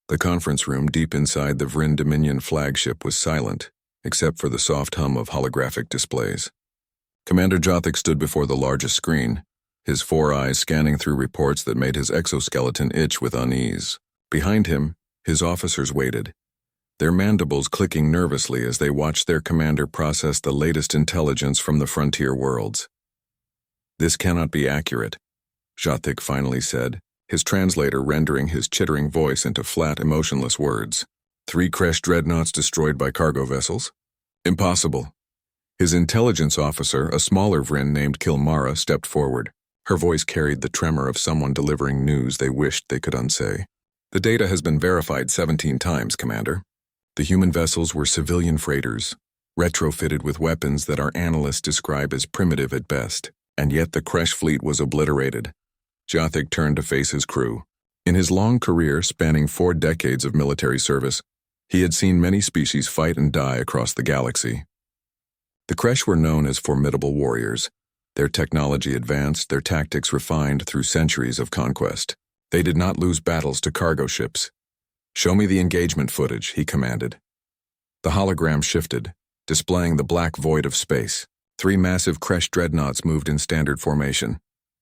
The conference room deep inside the Vryn Dominion flagship was silent, except for the soft hum of holographic displays. Commander Jothik stood before the largest screen, his 4 eyes scanning through reports that made his exoskeleton itch with unease. Behind him, his officers waited, their mandibles clicking nervously as they watched their commander process the latest intelligence from the frontier worlds. "This cannot be accurate," Jothik finally said, his translator rendering his chittering voice into flat, emotionless words. 3 Kresh dreadnoughts destroyed by cargo vessels? Impossible. His intelligence officer, a smaller Vryn named Kilmara, stepped forward. Her voice carried the tremor of someone delivering news they wished they could unsay. "The data has been verified 17 times, Commander. The human vessels were civilian freighters, retrofitted with weapons that our analysts describe as primitive at best, and yet the Kresh fleet was obliterated." Jothik turned to face his crew. In his long career spanning 4 decades of military service, he had seen many species fight and die across the galaxy. The Kresh were known as formidable warriors, their technology advanced, their tactics refined through centuries of conquest. They did not lose battles to cargo ships. "Show me the engagement footage," he commanded. The hologram shifted, displaying the black void of space. 3 massive Kresh dreadnoughts moved in standard formation,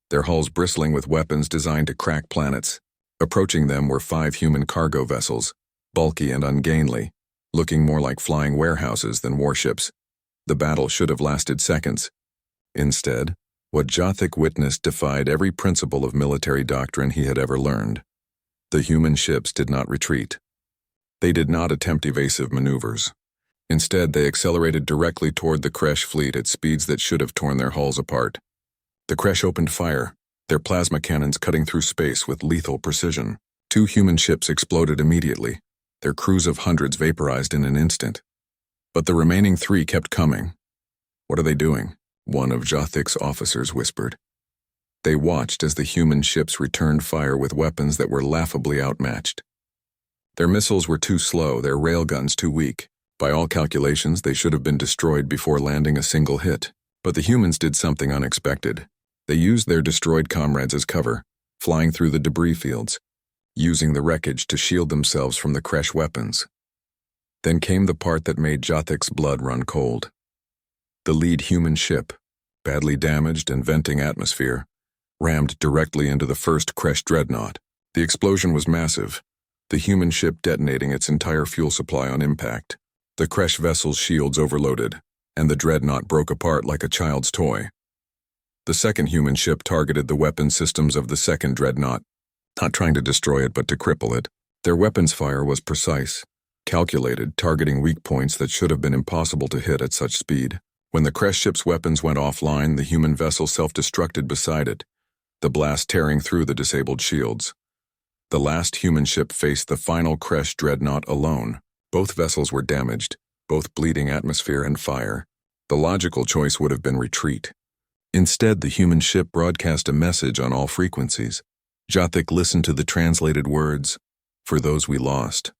their hulls bristling with weapons designed to crack planets. Approaching them were 5 human cargo vessels, bulky and ungainly, looking more like flying warehouses than warships. The battle should have lasted seconds. Instead, what Jothik witnessed defied every principle of military doctrine he had ever learned. The human ships did not retreat. They did not attempt evasive maneuvers. Instead, they accelerated directly toward the Kresh fleet at speeds that should have torn their hulls apart. The Kresh opened fire, their plasma cannons cutting through space with lethal precision. 2 human ships exploded immediately, their crews of hundreds vaporized in an instant. But the remaining 3 kept coming. "What are they doing?" one of Jothik's officers whispered. They watched as the human ships returned fire with weapons that were laughably outmatched. Their missiles were too slow, their railguns too weak. By all calculations, they should have been destroyed before landing a single hit. But the humans did something unexpected. They used their destroyed comrades as cover, flying through the debris fields, using the wreckage to shield themselves from the Kresh weapons. Then came the part that made Jothik's blood run cold. The lead human ship, badly damaged and venting atmosphere, rammed directly into the first Kresh dreadnought. The explosion was massive, the human ship detonating its entire fuel supply on impact. The Kresh vessel's shields overloaded, and the dreadnought broke apart like a child's toy. The second human ship targeted the weapon systems of the second dreadnought, not trying to destroy it but to cripple it. Their weapons fire was precise, calculated, targeting weak points that should have been impossible to hit at such speed. When the Kresh ship's weapons went offline, the human vessel self-destructed beside it, the blast tearing through the disabled shields. The last human ship faced the final Kresh dreadnought alone. Both vessels were damaged, both bleeding atmosphere and fire. The logical choice would have been retreat. Instead, the human ship broadcast a message on all frequencies. Jothik listened to the translated words, "For those we lost.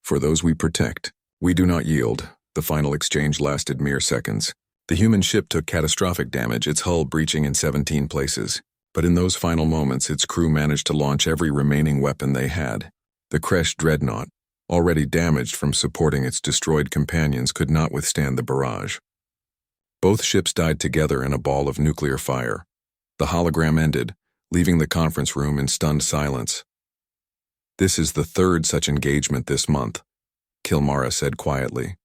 For those we protect. We do not yield." The final exchange lasted mere seconds. The human ship took catastrophic damage, its hull breaching in 17 places. But in those final moments, its crew managed to launch every remaining weapon they had. The Kresh dreadnought, already damaged from supporting its destroyed companions, could not withstand the barrage. Both ships died together in a ball of nuclear fire. The hologram ended, leaving the conference room in stunned silence. "This is the 3rd such engagement this month," Kilmara said quietly.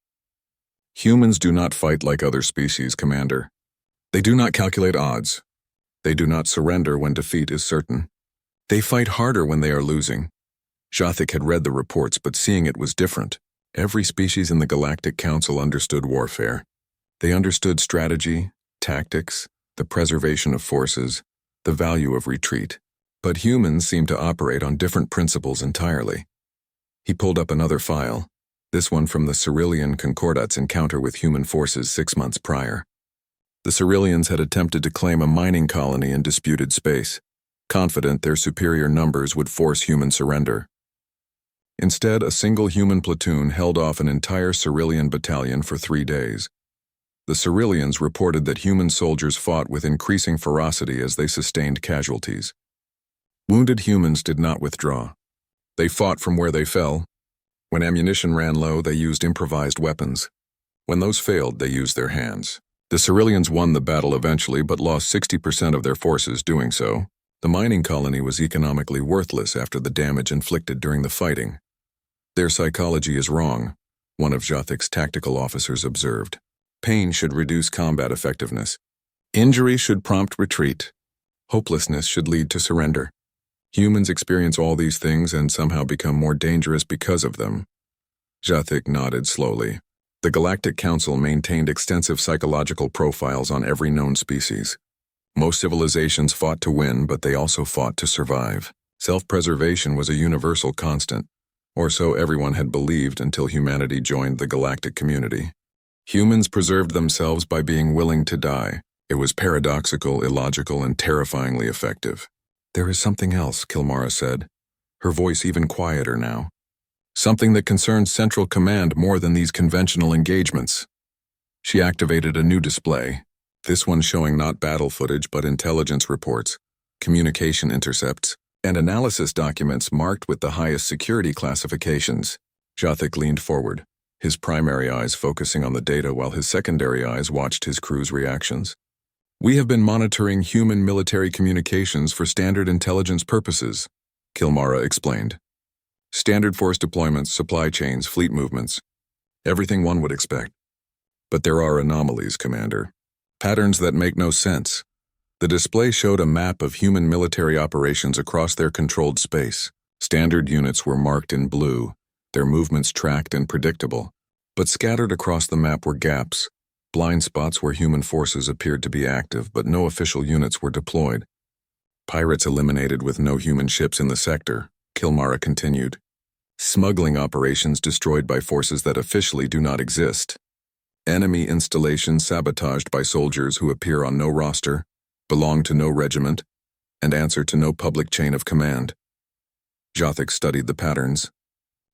"Humans do not fight like other species, Commander. They do not calculate odds. They do not surrender when defeat is certain. They fight harder when they are losing." Jothik had read the reports, but seeing it was different. Every species in the Galactic Council understood warfare. They understood strategy, tactics, the preservation of forces, the value of retreat. But humans seemed to operate on different principles entirely. He pulled up another file, this one from the Cerulean Concordat's encounter with human forces 6 months prior. The Ceruleans had attempted to claim a mining colony in disputed space, confident their superior numbers would force human surrender. Instead, a single human platoon held off an entire Cerulean battalion for 3 days. The Ceruleans reported that human soldiers fought with increasing ferocity as they sustained casualties. Wounded humans did not withdraw. They fought from where they fell. When ammunition ran low, they used improvised weapons. When those failed, they used their hands. The Ceruleans won the battle eventually, but lost 60% of their forces doing so. The mining colony was economically worthless after the damage inflicted during the fighting. Their psychology is wrong, one of Jothic's tactical officers observed. Pain should reduce combat effectiveness. Injury should prompt retreat. Hopelessness should lead to surrender. Humans experience all these things and somehow become more dangerous because of them. Jothic nodded slowly. The Galactic Council maintained extensive psychological profiles on every known species. Most civilizations fought to win, but they also fought to survive. Self-preservation was a universal constant, or so everyone had believed until humanity joined the galactic community. Humans preserved themselves by being willing to die. It was paradoxical, illogical, and terrifyingly effective. "There is something else," Kilmara said, her voice even quieter now. "Something that concerns Central Command more than these conventional engagements." She activated a new display, this one showing not battle footage but intelligence reports, communication intercepts, and analysis documents marked with the highest security classifications. Jothic leaned forward, his primary eyes focusing on the data while his secondary eyes watched his crew's reactions. "We have been monitoring human military communications for standard intelligence purposes," Kilmara explained. "Standard force deployments, supply chains, fleet movements. Everything one would expect. But there are anomalies, Commander. Patterns that make no sense." The display showed a map of human military operations across their controlled space. Standard units were marked in blue, their movements tracked and predictable. But scattered across the map were gaps, blind spots where human forces appeared to be active, but no official units were deployed. "Pirates eliminated with no human ships in the sector," Kilmara continued. "Smuggling operations destroyed by forces that officially do not exist. Enemy installations sabotaged by soldiers who appear on no roster, belong to no regiment, and answer to no public chain of command." Jothic studied the patterns.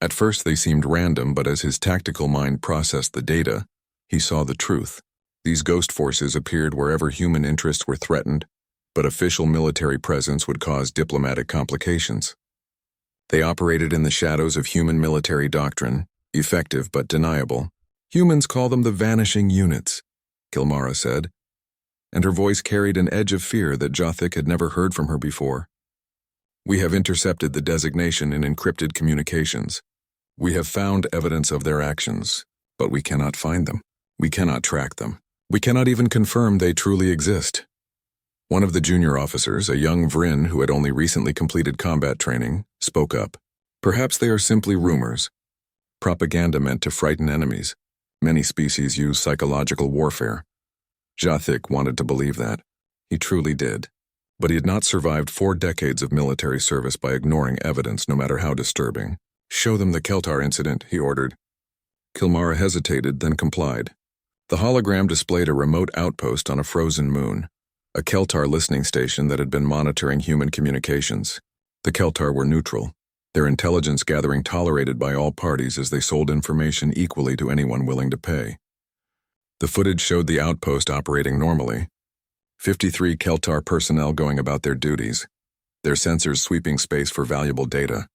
At first they seemed random, but as his tactical mind processed the data, he saw the truth. These ghost forces appeared wherever human interests were threatened, but official military presence would cause diplomatic complications. They operated in the shadows of human military doctrine, effective but deniable. "Humans call them the vanishing units," Kilmara said, and her voice carried an edge of fear that Jothic had never heard from her before. "We have intercepted the designation in encrypted communications. We have found evidence of their actions, but we cannot find them. We cannot track them. We cannot even confirm they truly exist." One of the junior officers, a young Vryn who had only recently completed combat training, spoke up. "Perhaps they are simply rumors. Propaganda meant to frighten enemies. Many species use psychological warfare." Jothic wanted to believe that. He truly did. But he had not survived 4 decades of military service by ignoring evidence, no matter how disturbing. "Show them the Keltar incident," he ordered. Kilmara hesitated, then complied. The hologram displayed a remote outpost on a frozen moon, a Keltar listening station that had been monitoring human communications. The Keltar were neutral, their intelligence gathering tolerated by all parties as they sold information equally to anyone willing to pay. The footage showed the outpost operating normally. 53 Keltar personnel going about their duties, their sensors sweeping space for valuable data.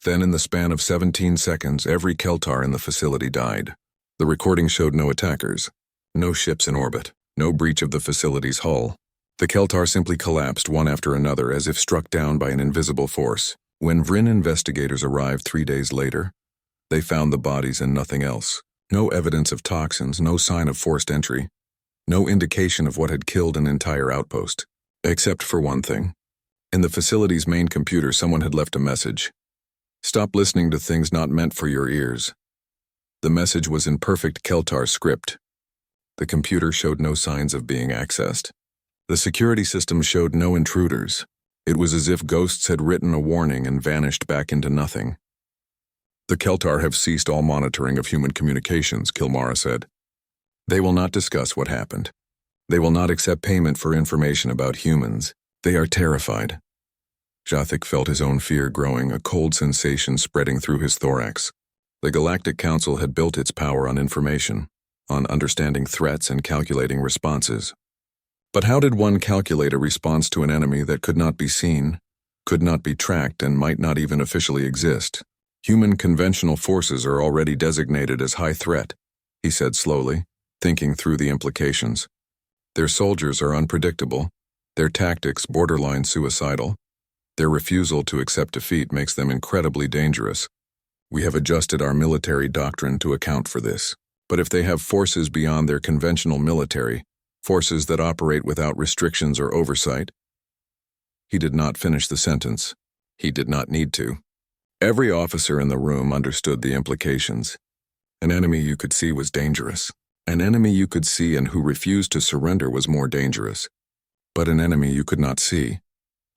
Then in the span of 17 seconds, every Keltar in the facility died. The recording showed no attackers, no ships in orbit, no breach of the facility's hull. The Keltar simply collapsed one after another as if struck down by an invisible force. When Vryn investigators arrived 3 days later, they found the bodies and nothing else. No evidence of toxins, no sign of forced entry, no indication of what had killed an entire outpost. Except for one thing. In the facility's main computer, someone had left a message. "Stop listening to things not meant for your ears." The message was in perfect Keltar script. The computer showed no signs of being accessed. The security system showed no intruders. It was as if ghosts had written a warning and vanished back into nothing. "The Keltar have ceased all monitoring of human communications," Kilmara said. "They will not discuss what happened. They will not accept payment for information about humans. They are terrified." Jothic felt his own fear growing, a cold sensation spreading through his thorax. The Galactic Council had built its power on information, on understanding threats and calculating responses. But how did one calculate a response to an enemy that could not be seen, could not be tracked and might not even officially exist. Human conventional forces are already designated as high threat, he said slowly, thinking through the implications. Their soldiers are unpredictable, their tactics borderline suicidal. Their refusal to accept defeat makes them incredibly dangerous. We have adjusted our military doctrine to account for this. But if they have forces beyond their conventional military, forces that operate without restrictions or oversight. He did not finish the sentence. He did not need to. Every officer in the room understood the implications. An enemy you could see was dangerous. An enemy you could see and who refused to surrender was more dangerous. But an enemy you could not see,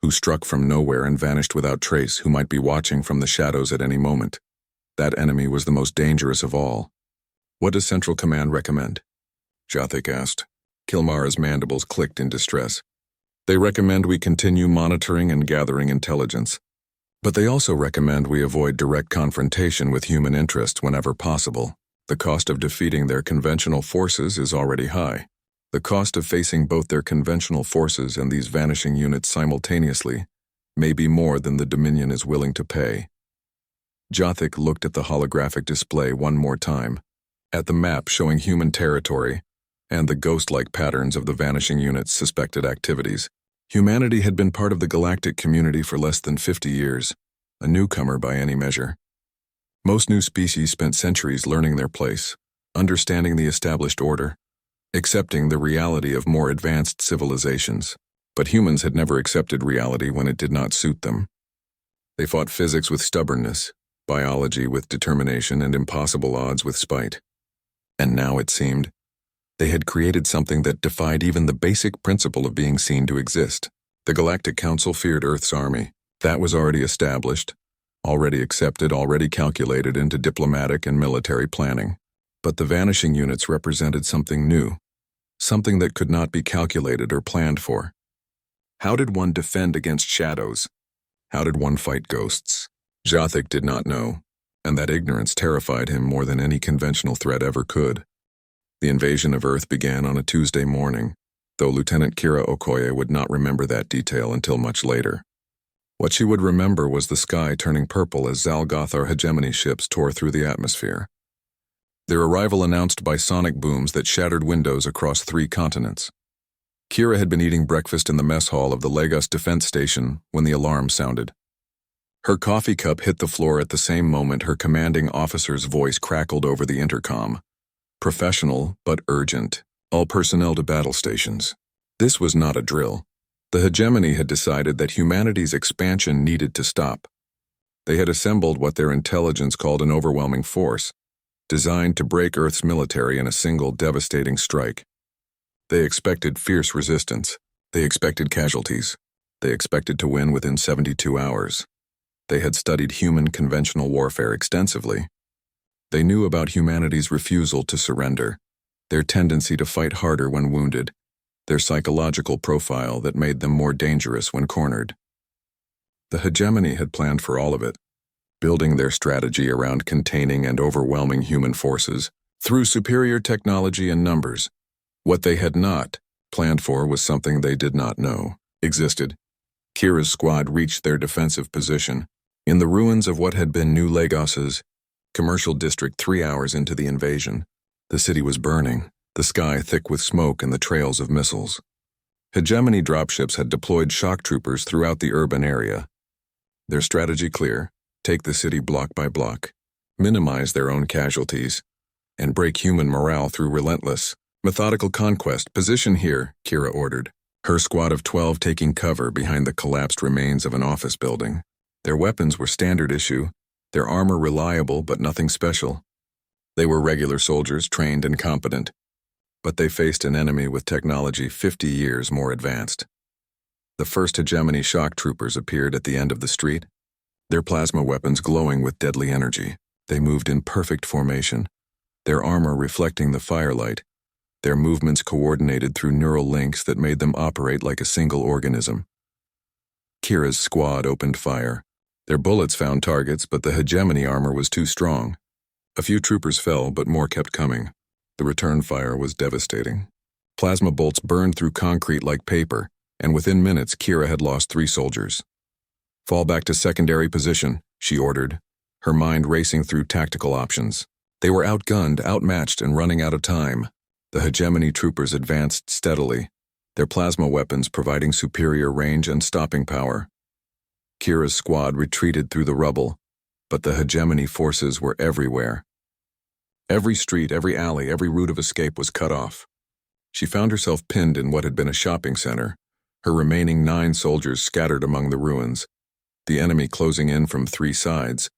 who struck from nowhere and vanished without trace, who might be watching from the shadows at any moment. That enemy was the most dangerous of all. What does Central Command recommend? Jothik asked. Kilmara's mandibles clicked in distress. They recommend we continue monitoring and gathering intelligence. But they also recommend we avoid direct confrontation with human interests whenever possible. The cost of defeating their conventional forces is already high. The cost of facing both their conventional forces and these vanishing units simultaneously may be more than the Dominion is willing to pay. Jothik looked at the holographic display one more time, at the map showing human territory, and the ghost-like patterns of the vanishing unit's suspected activities. Humanity had been part of the galactic community for less than 50 years, a newcomer by any measure. Most new species spent centuries learning their place, understanding the established order, accepting the reality of more advanced civilizations. But humans had never accepted reality when it did not suit them. They fought physics with stubbornness, biology with determination, and impossible odds with spite. And now, it seemed, they had created something that defied even the basic principle of being seen to exist. The Galactic Council feared Earth's army. That was already established, already accepted, already calculated into diplomatic and military planning. But the vanishing units represented something new, something that could not be calculated or planned for. How did one defend against shadows? How did one fight ghosts? Jothik did not know, and that ignorance terrified him more than any conventional threat ever could. The invasion of Earth began on a Tuesday morning, though Lieutenant Kira Okoye would not remember that detail until much later. What she would remember was the sky turning purple as Zalgothar hegemony ships tore through the atmosphere. Their arrival announced by sonic booms that shattered windows across 3 continents. Kira had been eating breakfast in the mess hall of the Lagos Defense Station when the alarm sounded. Her coffee cup hit the floor at the same moment her commanding officer's voice crackled over the intercom. Professional, but urgent. All personnel to battle stations. This was not a drill. The hegemony had decided that humanity's expansion needed to stop. They had assembled what their intelligence called an overwhelming force, designed to break Earth's military in a single devastating strike. They expected fierce resistance. They expected casualties. They expected to win within 72 hours. They had studied human conventional warfare extensively. They knew about humanity's refusal to surrender, their tendency to fight harder when wounded, their psychological profile that made them more dangerous when cornered. The hegemony had planned for all of it, building their strategy around containing and overwhelming human forces through superior technology and numbers. What they had not planned for was something they did not know existed. Kira's squad reached their defensive position in the ruins of what had been New Lagos's commercial district 3 hours into the invasion. The city was burning, the sky thick with smoke and the trails of missiles. Hegemony dropships had deployed shock troopers throughout the urban area. Their strategy clear: take the city block by block, minimize their own casualties, and break human morale through relentless, methodical conquest. Position here, Kira ordered, her squad of 12 taking cover behind the collapsed remains of an office building. Their weapons were standard issue, their armor reliable but nothing special. They were regular soldiers, trained and competent, but they faced an enemy with technology 50 years more advanced. The first hegemony shock troopers appeared at the end of the street, their plasma weapons glowing with deadly energy. They moved in perfect formation, their armor reflecting the firelight, their movements coordinated through neural links that made them operate like a single organism. Kira's squad opened fire. Their bullets found targets, but the hegemony armor was too strong. A few troopers fell, but more kept coming. The return fire was devastating. Plasma bolts burned through concrete like paper, and within minutes Kira had lost 3 soldiers. Fall back to secondary position, she ordered, her mind racing through tactical options. They were outgunned, outmatched, and running out of time. The hegemony troopers advanced steadily, their plasma weapons providing superior range and stopping power. Kira's squad retreated through the rubble, but the hegemony forces were everywhere. Every street, every alley, every route of escape was cut off. She found herself pinned in what had been a shopping center, her remaining 9 soldiers scattered among the ruins, the enemy closing in from 3 sides.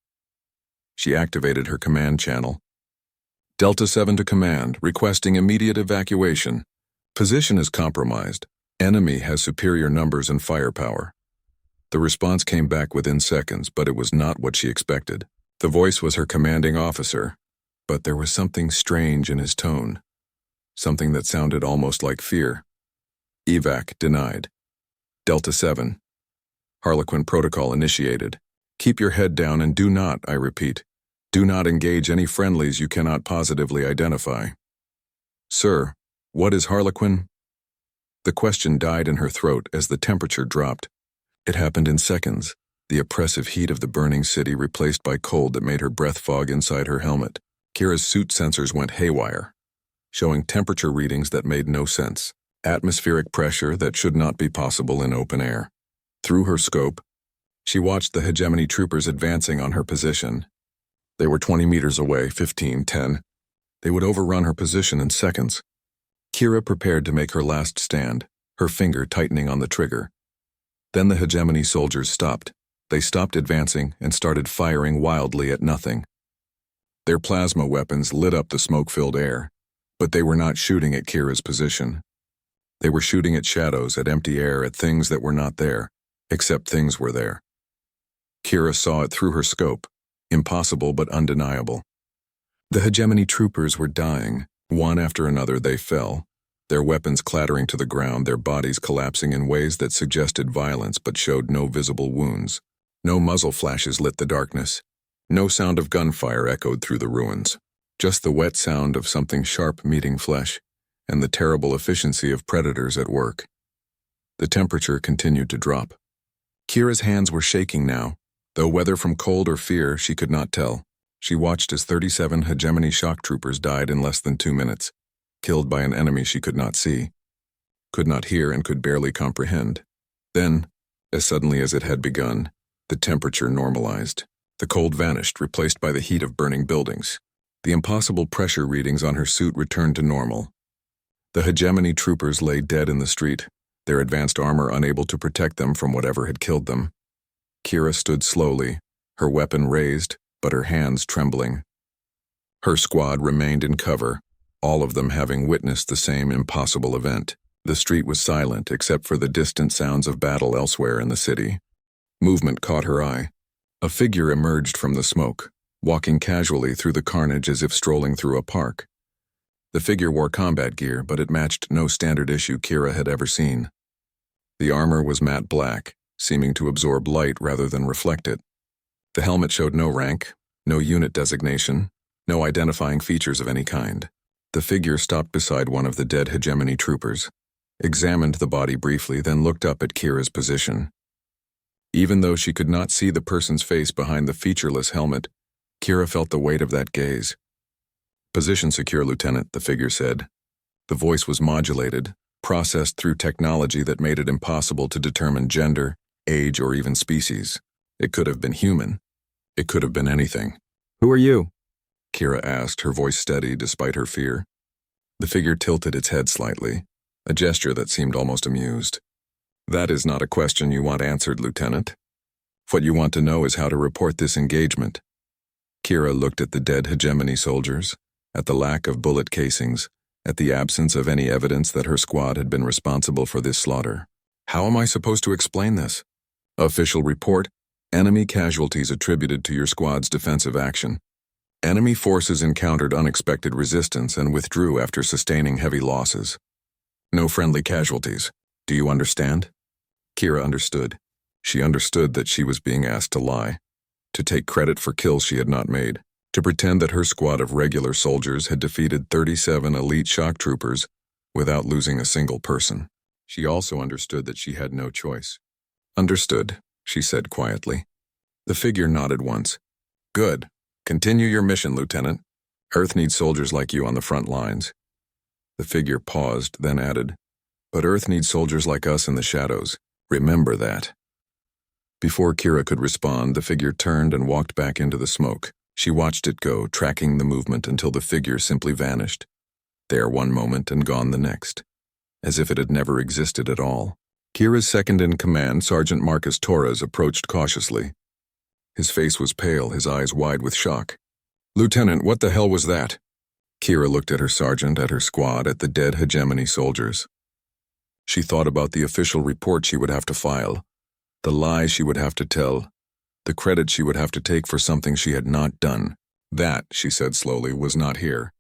She activated her command channel. Delta 7 to command, requesting immediate evacuation. Position is compromised. Enemy has superior numbers and firepower. The response came back within seconds, but it was not what she expected. The voice was her commanding officer, but there was something strange in his tone, something that sounded almost like fear. Evac denied. Delta 7. Harlequin protocol initiated. Keep your head down and do not, I repeat, do not engage any friendlies you cannot positively identify. Sir, what is Harlequin? The question died in her throat as the temperature dropped. It happened in seconds, the oppressive heat of the burning city replaced by cold that made her breath fog inside her helmet. Kira's suit sensors went haywire, showing temperature readings that made no sense, atmospheric pressure that should not be possible in open air. Through her scope, she watched the hegemony troopers advancing on her position. They were 20 meters away, 15, 10. They would overrun her position in seconds. Kira prepared to make her last stand, her finger tightening on the trigger. Then the hegemony soldiers stopped. They stopped advancing and started firing wildly at nothing. Their plasma weapons lit up the smoke-filled air, but they were not shooting at Kira's position. They were shooting at shadows, at empty air, at things that were not there, except things were there. Kira saw it through her scope, impossible but undeniable. The hegemony troopers were dying. One after another they fell, their weapons clattering to the ground, their bodies collapsing in ways that suggested violence but showed no visible wounds. No muzzle flashes lit the darkness. No sound of gunfire echoed through the ruins. Just the wet sound of something sharp meeting flesh, and the terrible efficiency of predators at work. The temperature continued to drop. Kira's hands were shaking now, though whether from cold or fear she could not tell. She watched as 37 hegemony shock troopers died in less than 2 minutes, killed by an enemy she could not see, could not hear, and could barely comprehend. Then, as suddenly as it had begun, the temperature normalized. The cold vanished, replaced by the heat of burning buildings. The impossible pressure readings on her suit returned to normal. The hegemony troopers lay dead in the street, their advanced armor unable to protect them from whatever had killed them. Kira stood slowly, her weapon raised, but her hands trembling. Her squad remained in cover, all of them having witnessed the same impossible event. The street was silent except for the distant sounds of battle elsewhere in the city. Movement caught her eye. A figure emerged from the smoke, walking casually through the carnage as if strolling through a park. The figure wore combat gear, but it matched no standard issue Kira had ever seen. The armor was matte black, seeming to absorb light rather than reflect it. The helmet showed no rank, no unit designation, no identifying features of any kind. The figure stopped beside one of the dead hegemony troopers, examined the body briefly, then looked up at Kira's position. Even though she could not see the person's face behind the featureless helmet, Kira felt the weight of that gaze. Position secure, Lieutenant, the figure said. The voice was modulated, processed through technology that made it impossible to determine gender, age, or even species. It could have been human. It could have been anything. Who are you? Kira asked, her voice steady despite her fear. The figure tilted its head slightly, a gesture that seemed almost amused. That is not a question you want answered, Lieutenant. What you want to know is how to report this engagement. Kira looked at the dead hegemony soldiers, at the lack of bullet casings, at the absence of any evidence that her squad had been responsible for this slaughter. How am I supposed to explain this? Official report: enemy casualties attributed to your squad's defensive action. Enemy forces encountered unexpected resistance and withdrew after sustaining heavy losses. No friendly casualties. Do you understand? Kira understood. She understood that she was being asked to lie, to take credit for kills she had not made, to pretend that her squad of regular soldiers had defeated 37 elite shock troopers without losing a single person. She also understood that she had no choice. Understood. she said quietly. The figure nodded once. Good. Continue your mission, Lieutenant. Earth needs soldiers like you on the front lines. The figure paused, then added, But Earth needs soldiers like us in the shadows. Remember that. Before Kira could respond, the figure turned and walked back into the smoke. She watched it go, tracking the movement until the figure simply vanished. There one moment and gone the next, as if it had never existed at all. Kira's second-in-command, Sergeant Marcus Torres, approached cautiously. His face was pale, his eyes wide with shock. Lieutenant, what the hell was that? Kira looked at her sergeant, at her squad, at the dead hegemony soldiers. She thought about the official report she would have to file, the lies she would have to tell, the credit she would have to take for something she had not done. That, she said slowly, was not here.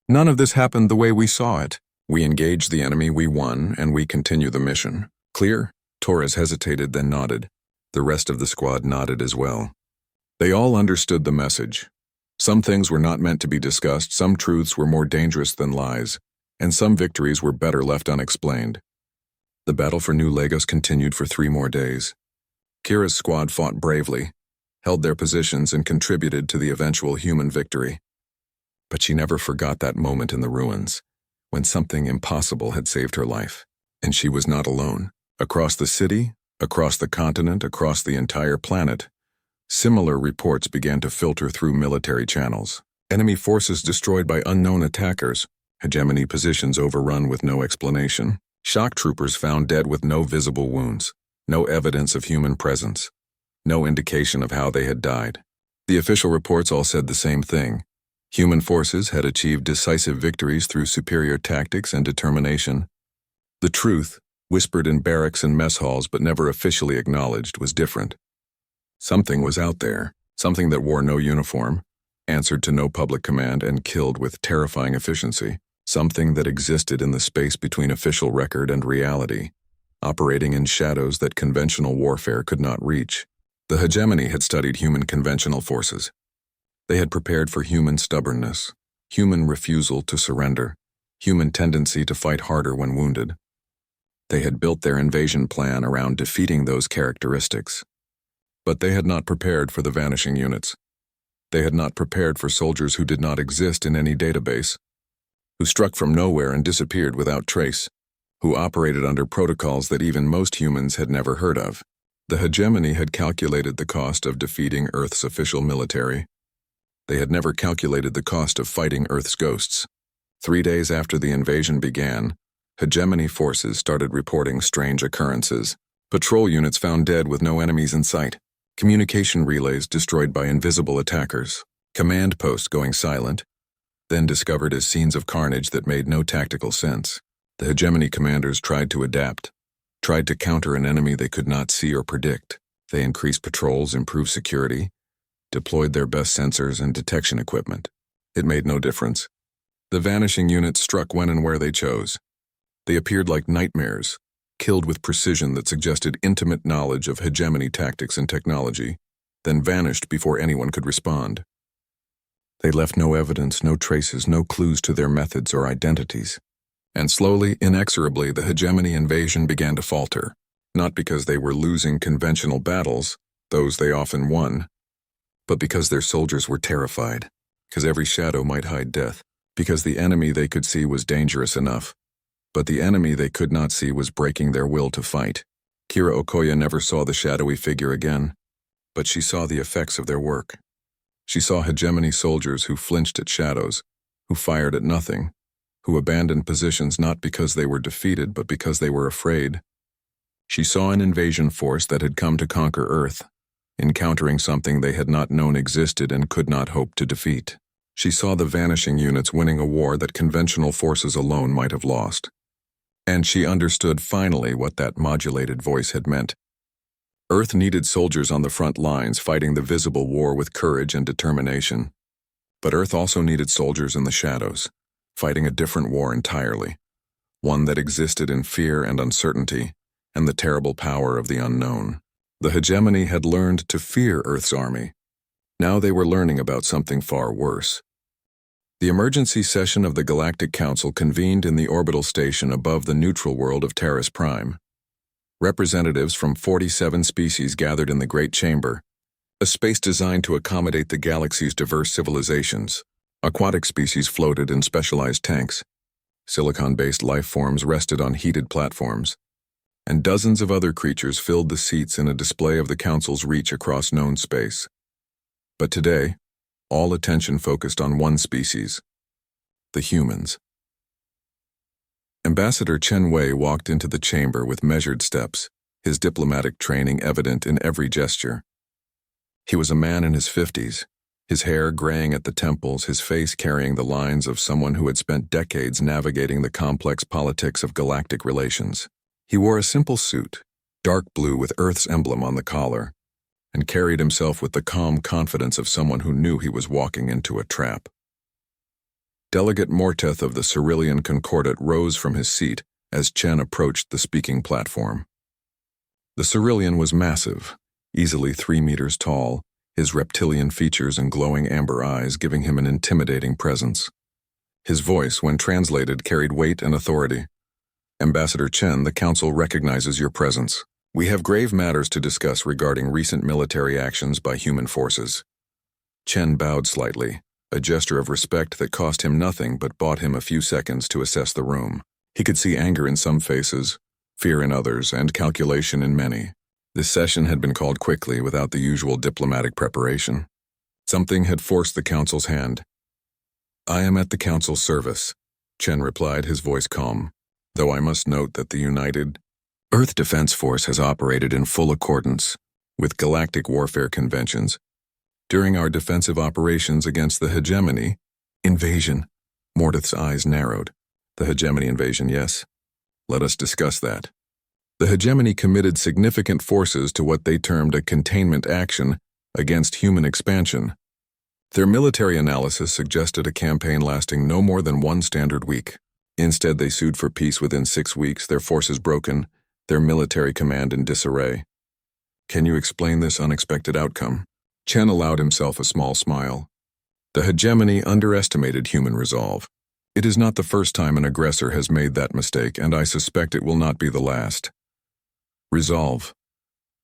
None of this happened the way we saw it. We engaged the enemy, we won, and we continue the mission. Clear? Torres hesitated, then nodded. The rest of the squad nodded as well. They all understood the message. Some things were not meant to be discussed, some truths were more dangerous than lies, and some victories were better left unexplained. The battle for New Lagos continued for 3 more days. Kira's squad fought bravely, held their positions, and contributed to the eventual human victory. But she never forgot that moment in the ruins, when something impossible had saved her life. And she was not alone. Across the city, across the continent, across the entire planet, similar reports began to filter through military channels. Enemy forces destroyed by unknown attackers, hegemony positions overrun with no explanation, shock troopers found dead with no visible wounds, no evidence of human presence, no indication of how they had died. The official reports all said the same thing. Human forces had achieved decisive victories through superior tactics and determination. The truth, whispered in barracks and mess halls but never officially acknowledged, was different. Something was out there, something that wore no uniform, answered to no public command, and killed with terrifying efficiency. Something that existed in the space between official record and reality, operating in shadows that conventional warfare could not reach. The hegemony had studied human conventional forces. They had prepared for human stubbornness, human refusal to surrender, human tendency to fight harder when wounded. They had built their invasion plan around defeating those characteristics. But they had not prepared for the vanishing units. They had not prepared for soldiers who did not exist in any database, who struck from nowhere and disappeared without trace, who operated under protocols that even most humans had never heard of. The hegemony had calculated the cost of defeating Earth's official military. They had never calculated the cost of fighting Earth's ghosts. 3 days after the invasion began, hegemony forces started reporting strange occurrences. Patrol units found dead with no enemies in sight. Communication relays destroyed by invisible attackers. Command posts going silent, then discovered as scenes of carnage that made no tactical sense. The hegemony commanders tried to adapt, tried to counter an enemy they could not see or predict. They increased patrols, improved security, deployed their best sensors and detection equipment. It made no difference. The vanishing units struck when and where they chose. They appeared like nightmares, killed with precision that suggested intimate knowledge of hegemony tactics and technology, then vanished before anyone could respond. They left no evidence, no traces, no clues to their methods or identities. And slowly, inexorably, the hegemony invasion began to falter, not because they were losing conventional battles, those they often won, but because their soldiers were terrified, because every shadow might hide death, because the enemy they could see was dangerous enough, but the enemy they could not see was breaking their will to fight. Kira Okoye never saw the shadowy figure again, but she saw the effects of their work. She saw hegemony soldiers who flinched at shadows, who fired at nothing, who abandoned positions not because they were defeated but because they were afraid. She saw an invasion force that had come to conquer Earth, encountering something they had not known existed and could not hope to defeat. She saw the vanishing units winning a war that conventional forces alone might have lost. And she understood finally what that modulated voice had meant. Earth needed soldiers on the front lines fighting the visible war with courage and determination. But Earth also needed soldiers in the shadows, fighting a different war entirely, one that existed in fear and uncertainty and the terrible power of the unknown. The hegemony had learned to fear Earth's army. Now they were learning about something far worse. The emergency session of the Galactic Council convened in the orbital station above the neutral world of Terrace Prime. Representatives from 47 species gathered in the Great Chamber, a space designed to accommodate the galaxy's diverse civilizations. Aquatic species floated in specialized tanks. Silicon-based life forms rested on heated platforms, and dozens of other creatures filled the seats in a display of the Council's reach across known space. But today, all attention focused on one species: the humans. Ambassador Chen Wei walked into the chamber with measured steps, his diplomatic training evident in every gesture. He was a man in his 50s, his hair graying at the temples, his face carrying the lines of someone who had spent decades navigating the complex politics of galactic relations. He wore a simple suit, dark blue with Earth's emblem on the collar, and carried himself with the calm confidence of someone who knew he was walking into a trap. Delegate Morteth of the Cerulean Concordat rose from his seat as Chen approached the speaking platform. The Cerulean was massive, easily 3 meters tall, his reptilian features and glowing amber eyes giving him an intimidating presence. His voice, when translated, carried weight and authority. "Ambassador Chen, the Council recognizes your presence. We have grave matters to discuss regarding recent military actions by human forces." Chen bowed slightly, a gesture of respect that cost him nothing but bought him a few seconds to assess the room. He could see anger in some faces, fear in others, and calculation in many. This session had been called quickly without the usual diplomatic preparation. Something had forced the Council's hand. "I am at the Council's service," Chen replied, his voice calm, "though I must note that the United Earth Defense Force has operated in full accordance with galactic warfare conventions during our defensive operations against the hegemony invasion." Morteth's eyes narrowed. "The hegemony invasion, yes. Let us discuss that." The hegemony committed significant forces to what they termed a containment action against human expansion. Their military analysis suggested a campaign lasting no more than 1 standard week. Instead, they sued for peace within 6 weeks, their forces broken, their military command in disarray. "Can you explain this unexpected outcome?" Chen allowed himself a small smile. "The hegemony underestimated human resolve. It is not the first time an aggressor has made that mistake, and I suspect it will not be the last." "Resolve,"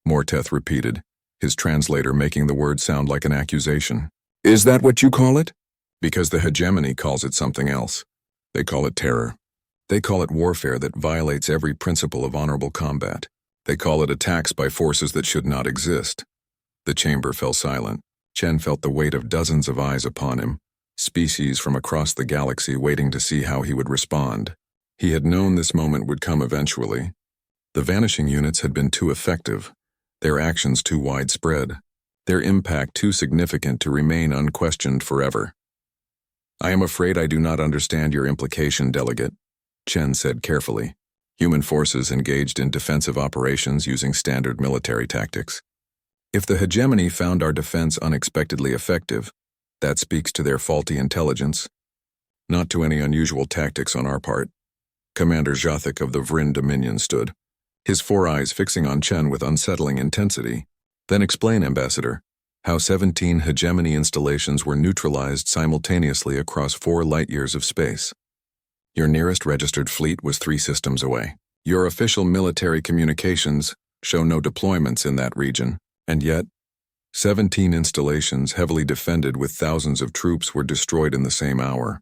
Morteth repeated, his translator making the word sound like an accusation. "Is that what you call it?" "Because the hegemony calls it something else. They call it terror. They call it warfare that violates every principle of honorable combat. They call it attacks by forces that should not exist." The chamber fell silent. Chen felt the weight of dozens of eyes upon him, species from across the galaxy waiting to see how he would respond. He had known this moment would come eventually. The vanishing units had been too effective, their actions too widespread, their impact too significant to remain unquestioned forever. "I am afraid I do not understand your implication, Delegate," Chen said carefully. "Human forces engaged in defensive operations using standard military tactics. If the hegemony found our defense unexpectedly effective, that speaks to their faulty intelligence, not to any unusual tactics on our part." Commander Jathik of the Vrin Dominion stood, his 4 eyes fixing on Chen with unsettling intensity. "Then explain, Ambassador, how 17 hegemony installations were neutralized simultaneously across 4 light-years of space. Your nearest registered fleet was 3 systems away. Your official military communications show no deployments in that region, and yet 17 installations heavily defended with thousands of troops were destroyed in the same hour."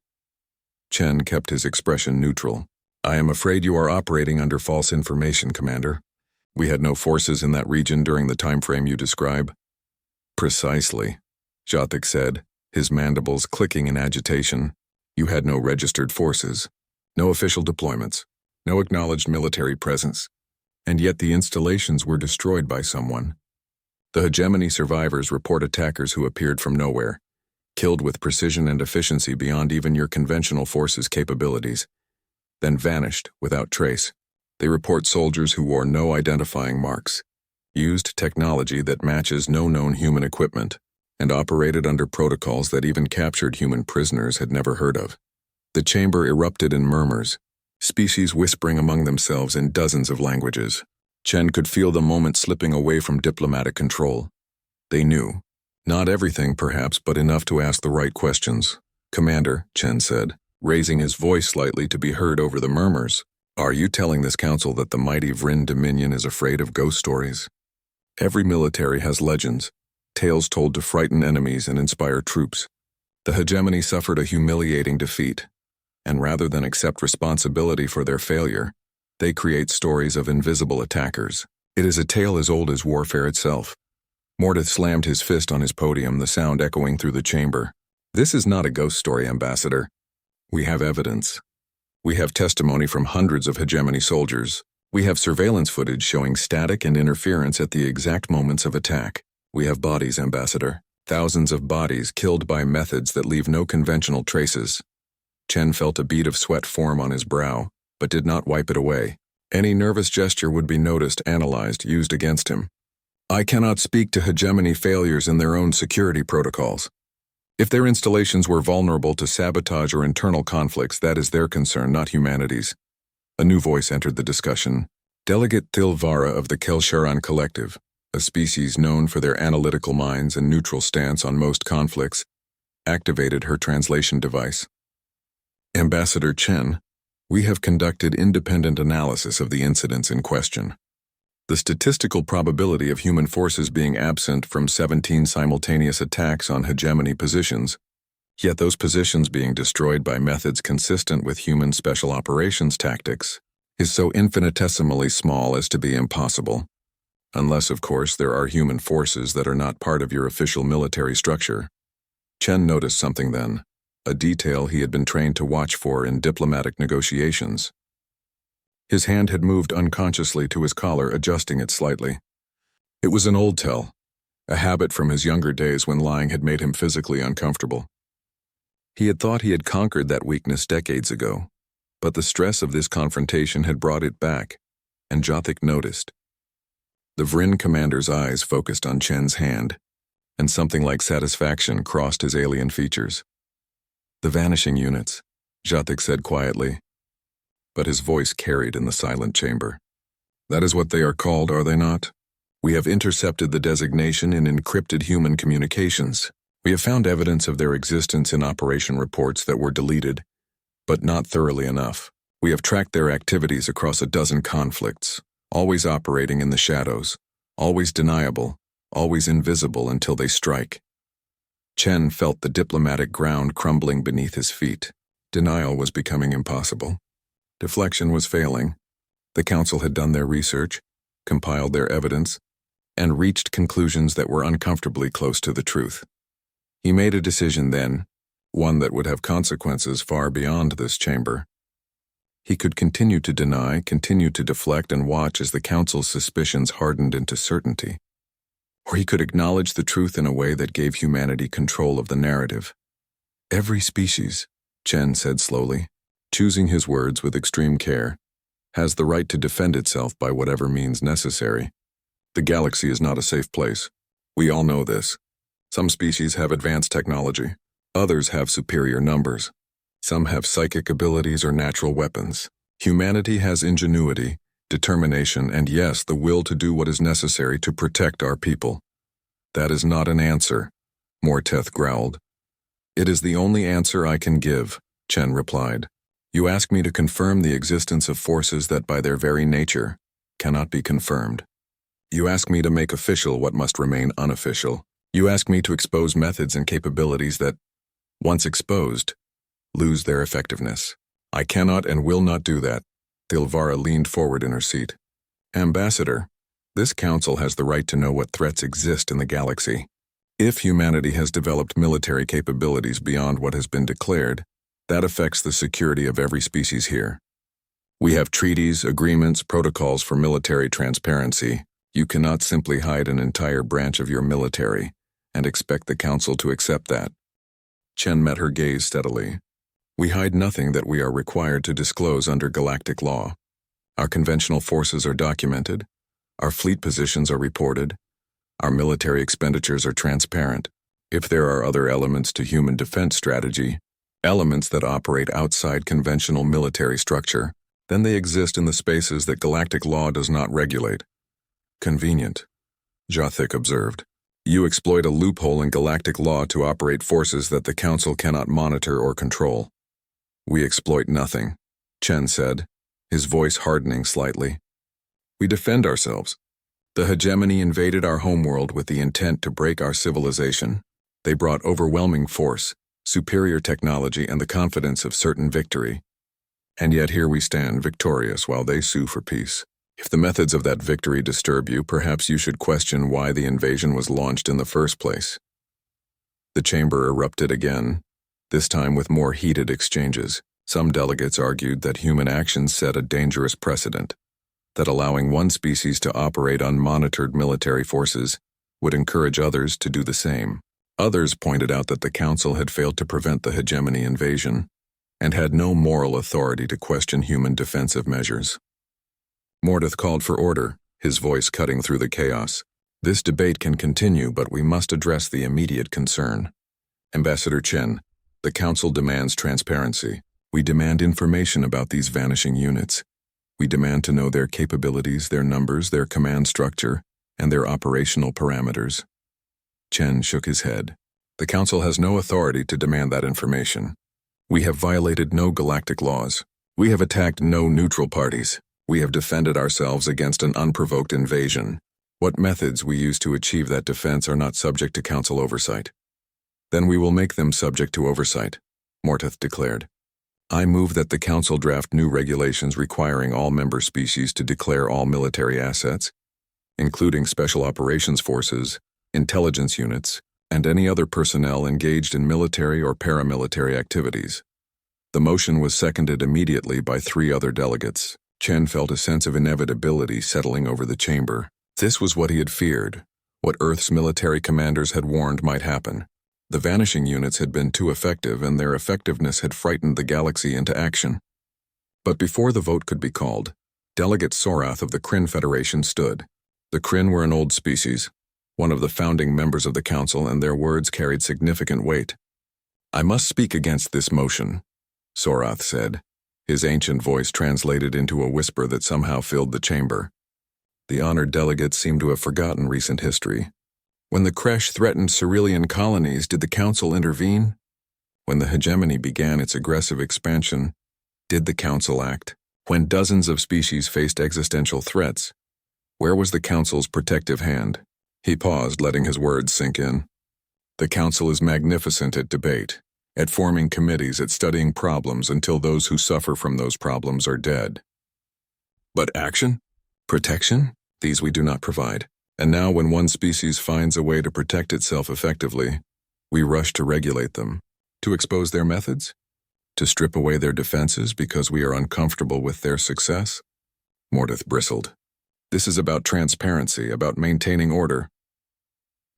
Chen kept his expression neutral. "I am afraid you are operating under false information, Commander. We had no forces in that region during the time frame you describe." "Precisely," Jathik said, his mandibles clicking in agitation. "You had no registered forces, no official deployments, no acknowledged military presence, and yet the installations were destroyed by someone. The hegemony survivors report attackers who appeared from nowhere, killed with precision and efficiency beyond even your conventional forces' capabilities, then vanished without trace. They report soldiers who wore no identifying marks, used technology that matches no known human equipment, and operated under protocols that even captured human prisoners had never heard of." The chamber erupted in murmurs, species whispering among themselves in dozens of languages. Chen could feel the moment slipping away from diplomatic control. They knew. Not everything, perhaps, but enough to ask the right questions. "Commander," Chen said, raising his voice slightly to be heard over the murmurs, Are you telling this council that the mighty Vryn Dominion is afraid of ghost stories? Every military has legends, tales told to frighten enemies and inspire troops. The hegemony suffered a humiliating defeat, and rather than accept responsibility for their failure, they create stories of invisible attackers. It is a tale as old as warfare itself. Mordeth slammed his fist on his podium, the sound echoing through the chamber. This is not a ghost story, Ambassador. We have evidence. We have testimony from hundreds of hegemony soldiers. We have surveillance footage showing static and interference at the exact moments of attack. We have bodies, Ambassador. Thousands of bodies killed by methods that leave no conventional traces. Chen felt a bead of sweat form on his brow, but did not wipe it away. Any nervous gesture would be noticed, analyzed, used against him. I cannot speak to hegemony failures in their own security protocols. If their installations were vulnerable to sabotage or internal conflicts, that is their concern, not humanity's. A new voice entered the discussion. Delegate Tilvara of the Kelsharan Collective, a species known for their analytical minds and neutral stance on most conflicts, activated her translation device. Ambassador Chen, we have conducted independent analysis of the incidents in question. The statistical probability of human forces being absent from 17 simultaneous attacks on hegemony positions, yet those positions being destroyed by methods consistent with human special operations tactics, is so infinitesimally small as to be impossible. Unless, of course, there are human forces that are not part of your official military structure. Chen noticed something then, a detail he had been trained to watch for in diplomatic negotiations. His hand had moved unconsciously to his collar, adjusting it slightly. It was an old tell, a habit from his younger days when lying had made him physically uncomfortable. He had thought he had conquered that weakness decades ago, but the stress of this confrontation had brought it back, and Jothik noticed. The Vryn commander's eyes focused on Chen's hand, and something like satisfaction crossed his alien features. The vanishing units, Jothik said quietly, but his voice carried in the silent chamber. That is what they are called, are they not? We have intercepted the designation in encrypted human communications. We have found evidence of their existence in operation reports that were deleted, but not thoroughly enough. We have tracked their activities across a dozen conflicts, always operating in the shadows, always deniable, always invisible until they strike. Chen felt the diplomatic ground crumbling beneath his feet. Denial was becoming impossible. Deflection was failing. The council had done their research, compiled their evidence, and reached conclusions that were uncomfortably close to the truth. He made a decision then, one that would have consequences far beyond this chamber. He could continue to deny, continue to deflect, and watch as the council's suspicions hardened into certainty. Or he could acknowledge the truth in a way that gave humanity control of the narrative. Every species, Chen said slowly, choosing his words with extreme care, has the right to defend itself by whatever means necessary. The galaxy is not a safe place. We all know this. Some species have advanced technology. Others have superior numbers. Some have psychic abilities or natural weapons. Humanity has ingenuity, determination, and yes, the will to do what is necessary to protect our people. That is not an answer, Morteth growled. It is the only answer I can give, Chen replied. You ask me to confirm the existence of forces that by their very nature cannot be confirmed. You ask me to make official what must remain unofficial. You ask me to expose methods and capabilities that, once exposed, lose their effectiveness. I cannot and will not do that. Tilvara leaned forward in her seat. Ambassador, this council has the right to know what threats exist in the galaxy. If humanity has developed military capabilities beyond what has been declared, that affects the security of every species here. We have treaties, agreements, protocols for military transparency. You cannot simply hide an entire branch of your military and expect the council to accept that. Chen met her gaze steadily. We hide nothing that we are required to disclose under galactic law. Our conventional forces are documented. Our fleet positions are reported. Our military expenditures are transparent. If there are other elements to human defense strategy, elements that operate outside conventional military structure, then they exist in the spaces that galactic law does not regulate. Convenient, Jothik observed. You exploit a loophole in galactic law to operate forces that the Council cannot monitor or control. We exploit nothing, Chen said, his voice hardening slightly. We defend ourselves. The hegemony invaded our homeworld with the intent to break our civilization. They brought overwhelming force, superior technology, and the confidence of certain victory. And yet here we stand, victorious, while they sue for peace. If the methods of that victory disturb you, perhaps you should question why the invasion was launched in the first place. The chamber erupted again, this time with more heated exchanges. Some delegates argued that human actions set a dangerous precedent, that allowing one species to operate unmonitored military forces would encourage others to do the same. Others pointed out that the Council had failed to prevent the hegemony invasion and had no moral authority to question human defensive measures. Mordeth called for order, his voice cutting through the chaos. This debate can continue, but we must address the immediate concern. Ambassador Chen, the Council demands transparency. We demand information about these vanishing units. We demand to know their capabilities, their numbers, their command structure, and their operational parameters. Chen shook his head. The Council has no authority to demand that information. We have violated no galactic laws. We have attacked no neutral parties. We have defended ourselves against an unprovoked invasion. What methods we use to achieve that defense are not subject to Council oversight. Then we will make them subject to oversight, Mordeth declared. I move that the Council draft new regulations requiring all member species to declare all military assets, including special operations forces, intelligence units, and any other personnel engaged in military or paramilitary activities. The motion was seconded immediately by 3 other delegates. Chen felt a sense of inevitability settling over the chamber. This was what he had feared, what Earth's military commanders had warned might happen. The vanishing units had been too effective, and their effectiveness had frightened the galaxy into action. But before the vote could be called, Delegate Sorath of the Kryn Federation stood. The Kryn were an old species, one of the founding members of the Council, and their words carried significant weight. I must speak against this motion, Sorath said, his ancient voice translated into a whisper that somehow filled the chamber. The honored delegates seemed to have forgotten recent history. When the Kresh threatened Cerulean colonies, did the Council intervene? When the hegemony began its aggressive expansion, did the Council act? When dozens of species faced existential threats, where was the Council's protective hand? He paused, letting his words sink in. The Council is magnificent at debate, at forming committees, at studying problems until those who suffer from those problems are dead. But action? Protection? These we do not provide. And now when one species finds a way to protect itself effectively, we rush to regulate them, to expose their methods, to strip away their defenses because we are uncomfortable with their success? Mordeth bristled. This is about transparency, about maintaining order.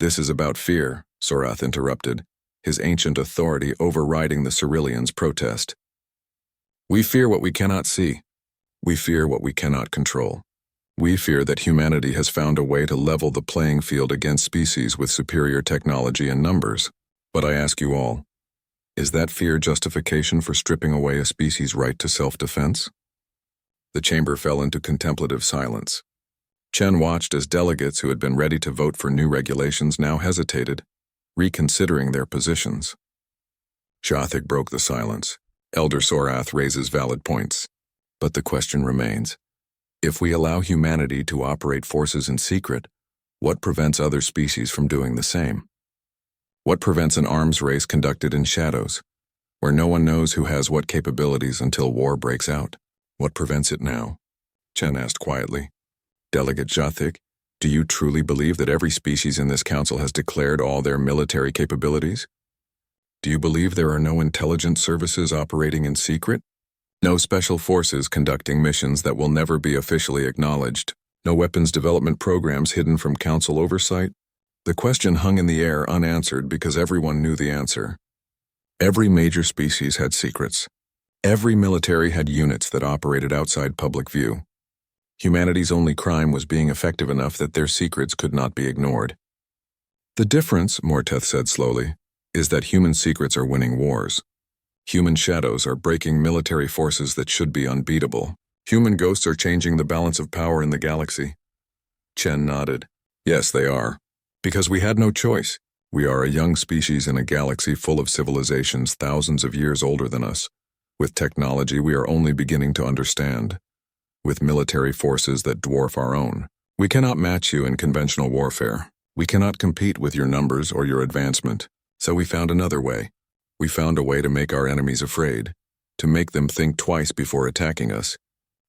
This is about fear, Sorath interrupted, his ancient authority overriding the Ceruleans' protest. We fear what we cannot see. We fear what we cannot control. We fear that humanity has found a way to level the playing field against species with superior technology and numbers. But I ask you all, is that fear justification for stripping away a species' right to self-defense? The chamber fell into contemplative silence. Chen watched as delegates who had been ready to vote for new regulations now hesitated, reconsidering their positions. Shathik broke the silence. Elder Sorath raises valid points. But the question remains. If we allow humanity to operate forces in secret, what prevents other species from doing the same? What prevents an arms race conducted in shadows, where no one knows who has what capabilities until war breaks out? What prevents it now? Chen asked quietly. Delegate Shathik, do you truly believe that every species in this council has declared all their military capabilities? Do you believe there are no intelligence services operating in secret? No special forces conducting missions that will never be officially acknowledged? No weapons development programs hidden from council oversight? The question hung in the air unanswered because everyone knew the answer. Every major species had secrets. Every military had units that operated outside public view. Humanity's only crime was being effective enough that their secrets could not be ignored. The difference, Mordeth said slowly, is that human secrets are winning wars. Human shadows are breaking military forces that should be unbeatable. Human ghosts are changing the balance of power in the galaxy. Chen nodded. Yes, they are. Because we had no choice. We are a young species in a galaxy full of civilizations thousands of years older than us, with technology we are only beginning to understand. with military forces that dwarf our own. We cannot match you in conventional warfare. We cannot compete with your numbers or your advancement. So we found another way. We found a way to make our enemies afraid, to make them think twice before attacking us,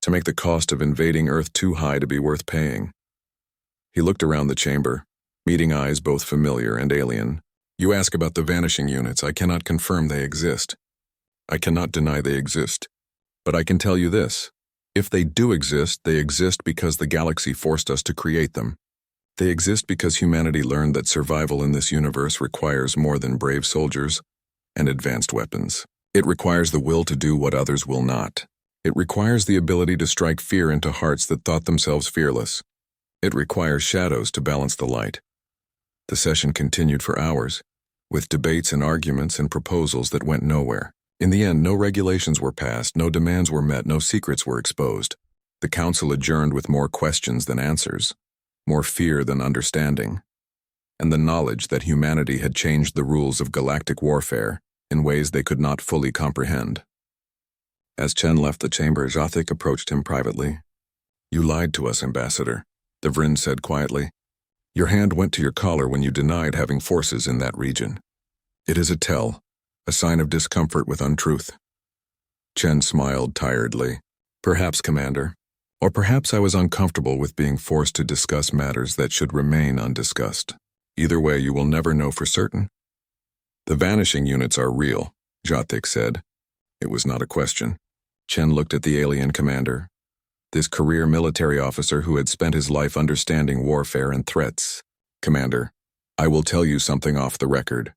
to make the cost of invading Earth too high to be worth paying. He looked around the chamber, meeting eyes both familiar and alien. You ask about the vanishing units. I cannot confirm they exist. I cannot deny they exist. But I can tell you this. If they do exist, they exist because the galaxy forced us to create them. They exist because humanity learned that survival in this universe requires more than brave soldiers and advanced weapons. It requires the will to do what others will not. It requires the ability to strike fear into hearts that thought themselves fearless. It requires shadows to balance the light. The session continued for hours, with debates and arguments and proposals that went nowhere. In the end, no regulations were passed, no demands were met, no secrets were exposed. The council adjourned with more questions than answers, more fear than understanding, and the knowledge that humanity had changed the rules of galactic warfare in ways they could not fully comprehend. As Chen left the chamber, Jothic approached him privately. You lied to us, Ambassador, the Vrind said quietly. Your hand went to your collar when you denied having forces in that region. It is a tell, a sign of discomfort with untruth. Chen smiled tiredly. Perhaps, Commander. Or perhaps I was uncomfortable with being forced to discuss matters that should remain undiscussed. Either way, you will never know for certain. The vanishing units are real, Jothic said. It was not a question. Chen looked at the alien commander, this career military officer who had spent his life understanding warfare and threats. Commander, I will tell you something off the record.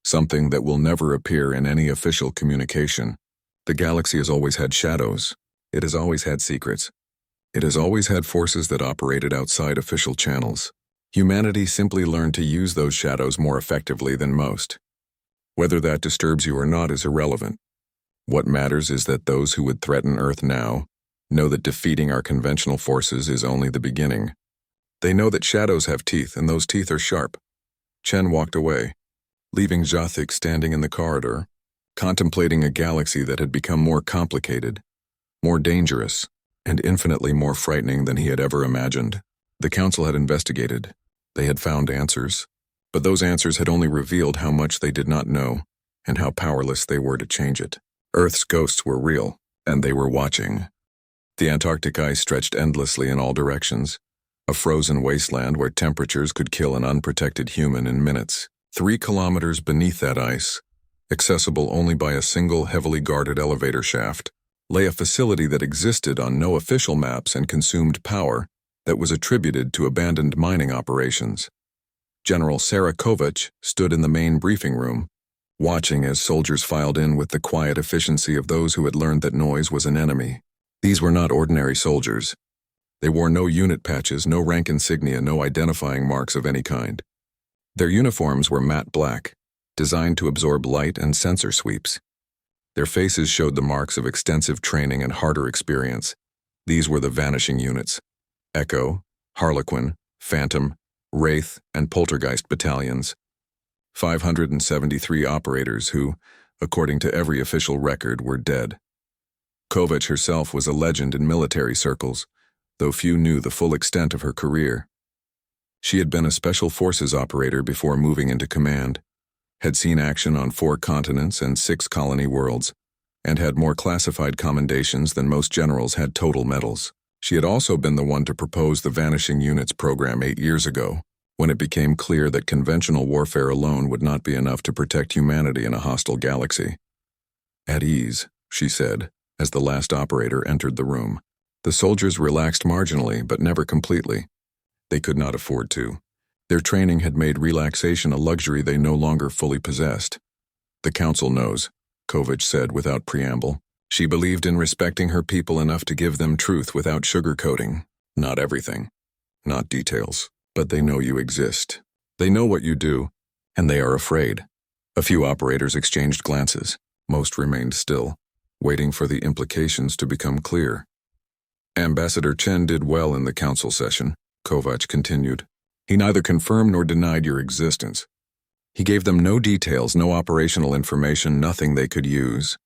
Something that will never appear in any official communication. The galaxy has always had shadows. It has always had secrets. It has always had forces that operated outside official channels. Humanity simply learned to use those shadows more effectively than most. Whether that disturbs you or not is irrelevant. What matters is that those who would threaten Earth now know that defeating our conventional forces is only the beginning. They know that shadows have teeth, and those teeth are sharp. Chen walked away, leaving Jothic standing in the corridor, contemplating a galaxy that had become more complicated, more dangerous, and infinitely more frightening than he had ever imagined. The Council had investigated. They had found answers, but those answers had only revealed how much they did not know and how powerless they were to change it. Earth's ghosts were real, and they were watching. The Antarctic ice stretched endlessly in all directions, a frozen wasteland where temperatures could kill an unprotected human in minutes. 3 kilometers beneath that ice, accessible only by a single heavily guarded elevator shaft, lay a facility that existed on no official maps and consumed power that was attributed to abandoned mining operations. General Sarah Kovac stood in the main briefing room, watching as soldiers filed in with the quiet efficiency of those who had learned that noise was an enemy. These were not ordinary soldiers. They wore no unit patches, no rank insignia, no identifying marks of any kind. Their uniforms were matte black, designed to absorb light and sensor sweeps. Their faces showed the marks of extensive training and harder experience. These were the vanishing units: Echo, Harlequin, Phantom, Wraith, and Poltergeist battalions. 573 operators who, according to every official record, were dead. Kovac herself was a legend in military circles, though few knew the full extent of her career. She had been a special forces operator before moving into command, had seen action on 4 continents and 6 colony worlds, and had more classified commendations than most generals had total medals. She had also been the one to propose the Vanishing Units program 8 years ago, when it became clear that conventional warfare alone would not be enough to protect humanity in a hostile galaxy. At ease, she said, as the last operator entered the room. The soldiers relaxed marginally, but never completely. They could not afford to. Their training had made relaxation a luxury they no longer fully possessed. The Council knows, Kovac said without preamble. She believed in respecting her people enough to give them truth without sugarcoating. Not everything, not details, but they know you exist. They know what you do, and they are afraid. A few operators exchanged glances. Most remained still, waiting for the implications to become clear. Ambassador Chen did well in the council session, Kovac continued. He neither confirmed nor denied your existence. He gave them no details, no operational information, nothing they could use.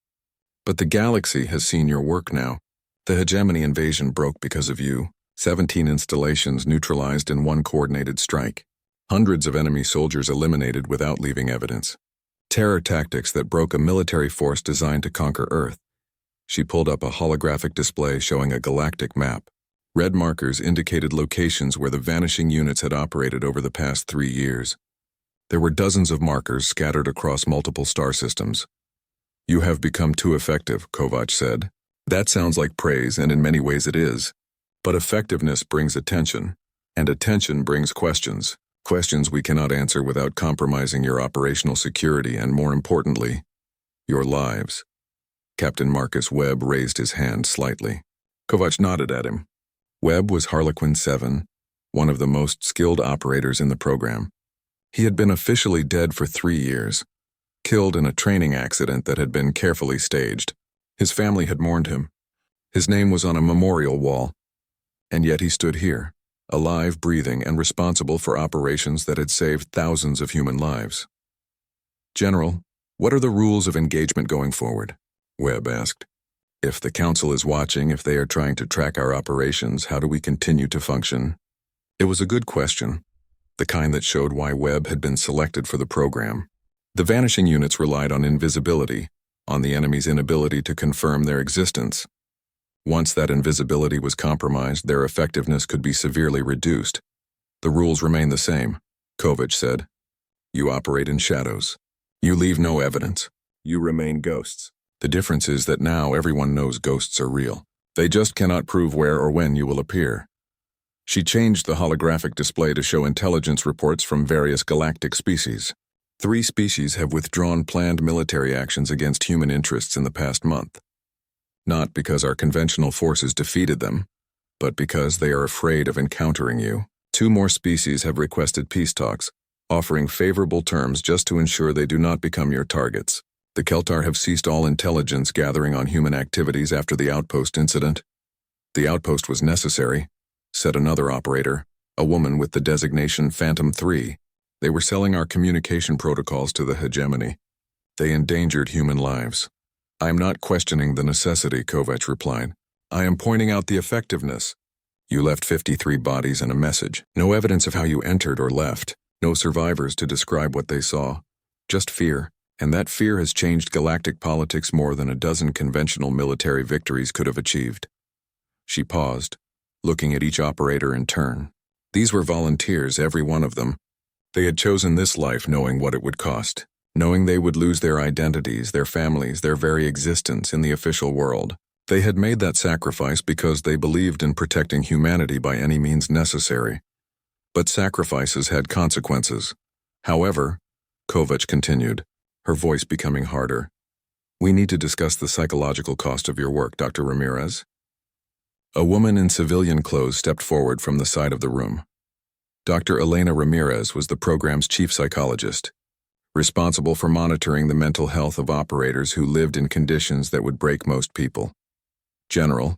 But the galaxy has seen your work now. The hegemony invasion broke because of you. 17 installations neutralized in one coordinated strike. Hundreds of enemy soldiers eliminated without leaving evidence. Terror tactics that broke a military force designed to conquer Earth. She pulled up a holographic display showing a galactic map. Red markers indicated locations where the Vanishing units had operated over the past 3 years. There were dozens of markers scattered across multiple star systems. "You have become too effective," Kovac said. "That sounds like praise, and in many ways it is. But effectiveness brings attention, and attention brings questions. Questions we cannot answer without compromising your operational security and, more importantly, your lives." Captain Marcus Webb raised his hand slightly. Kovac nodded at him. Webb was Harlequin 7, one of the most skilled operators in the program. He had been officially dead for 3 years, killed in a training accident that had been carefully staged. His family had mourned him. His name was on a memorial wall. And yet he stood here, alive, breathing, and responsible for operations that had saved thousands of human lives. "General, what are the rules of engagement going forward?" Webb asked. "If the Council is watching, if they are trying to track our operations, how do we continue to function?" It was a good question, the kind that showed why Webb had been selected for the program. The Vanishing units relied on invisibility, on the enemy's inability to confirm their existence. Once that invisibility was compromised, their effectiveness could be severely reduced. "The rules remain the same," Kovac said. "You operate in shadows. You leave no evidence. You remain ghosts. The difference is that now everyone knows ghosts are real. They just cannot prove where or when you will appear." She changed the holographic display to show intelligence reports from various galactic species. 3 species have withdrawn planned military actions against human interests in the past month. Not because our conventional forces defeated them, but because they are afraid of encountering you. 2 more species have requested peace talks, offering favorable terms just to ensure they do not become your targets. The Keltar have ceased all intelligence gathering on human activities after the outpost incident. "The outpost was necessary," said another operator, a woman with the designation Phantom 3. "They were selling our communication protocols to the hegemony. They endangered human lives." "I am not questioning the necessity," Kovac replied. "I am pointing out the effectiveness. You left 53 bodies and a message. No evidence of how you entered or left. No survivors to describe what they saw. Just fear. And that fear has changed galactic politics more than a dozen conventional military victories could have achieved." She paused, looking at each operator in turn. These were volunteers, every one of them. They had chosen this life knowing what it would cost, knowing they would lose their identities, their families, their very existence in the official world. They had made that sacrifice because they believed in protecting humanity by any means necessary. But sacrifices had consequences. "However," Kovac continued, her voice becoming harder, "we need to discuss the psychological cost of your work, Dr. Ramirez." A woman in civilian clothes stepped forward from the side of the room. Dr. Elena Ramirez was the program's chief psychologist, responsible for monitoring the mental health of operators who lived in conditions that would break most people. "General,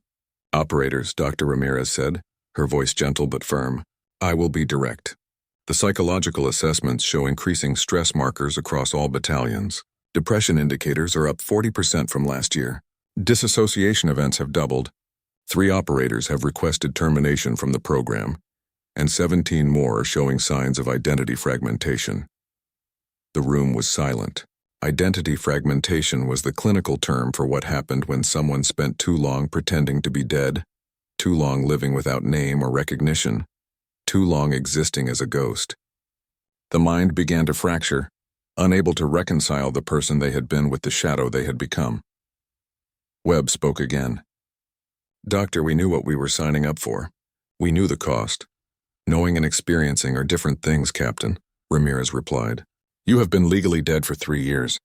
operators," Dr. Ramirez said, her voice gentle but firm, "I will be direct. The psychological assessments show increasing stress markers across all battalions. Depression indicators are up 40% from last year. Disassociation events have doubled. 3 operators have requested termination from the program, and 17 more are showing signs of identity fragmentation." The room was silent. Identity fragmentation was the clinical term for what happened when someone spent too long pretending to be dead, too long living without name or recognition, too long existing as a ghost. The mind began to fracture, unable to reconcile the person they had been with the shadow they had become. Webb spoke again. "Doctor, we knew what we were signing up for. We knew the cost. Knowing and experiencing are different things, Captain," Ramirez replied. "You have been legally dead for 3 years.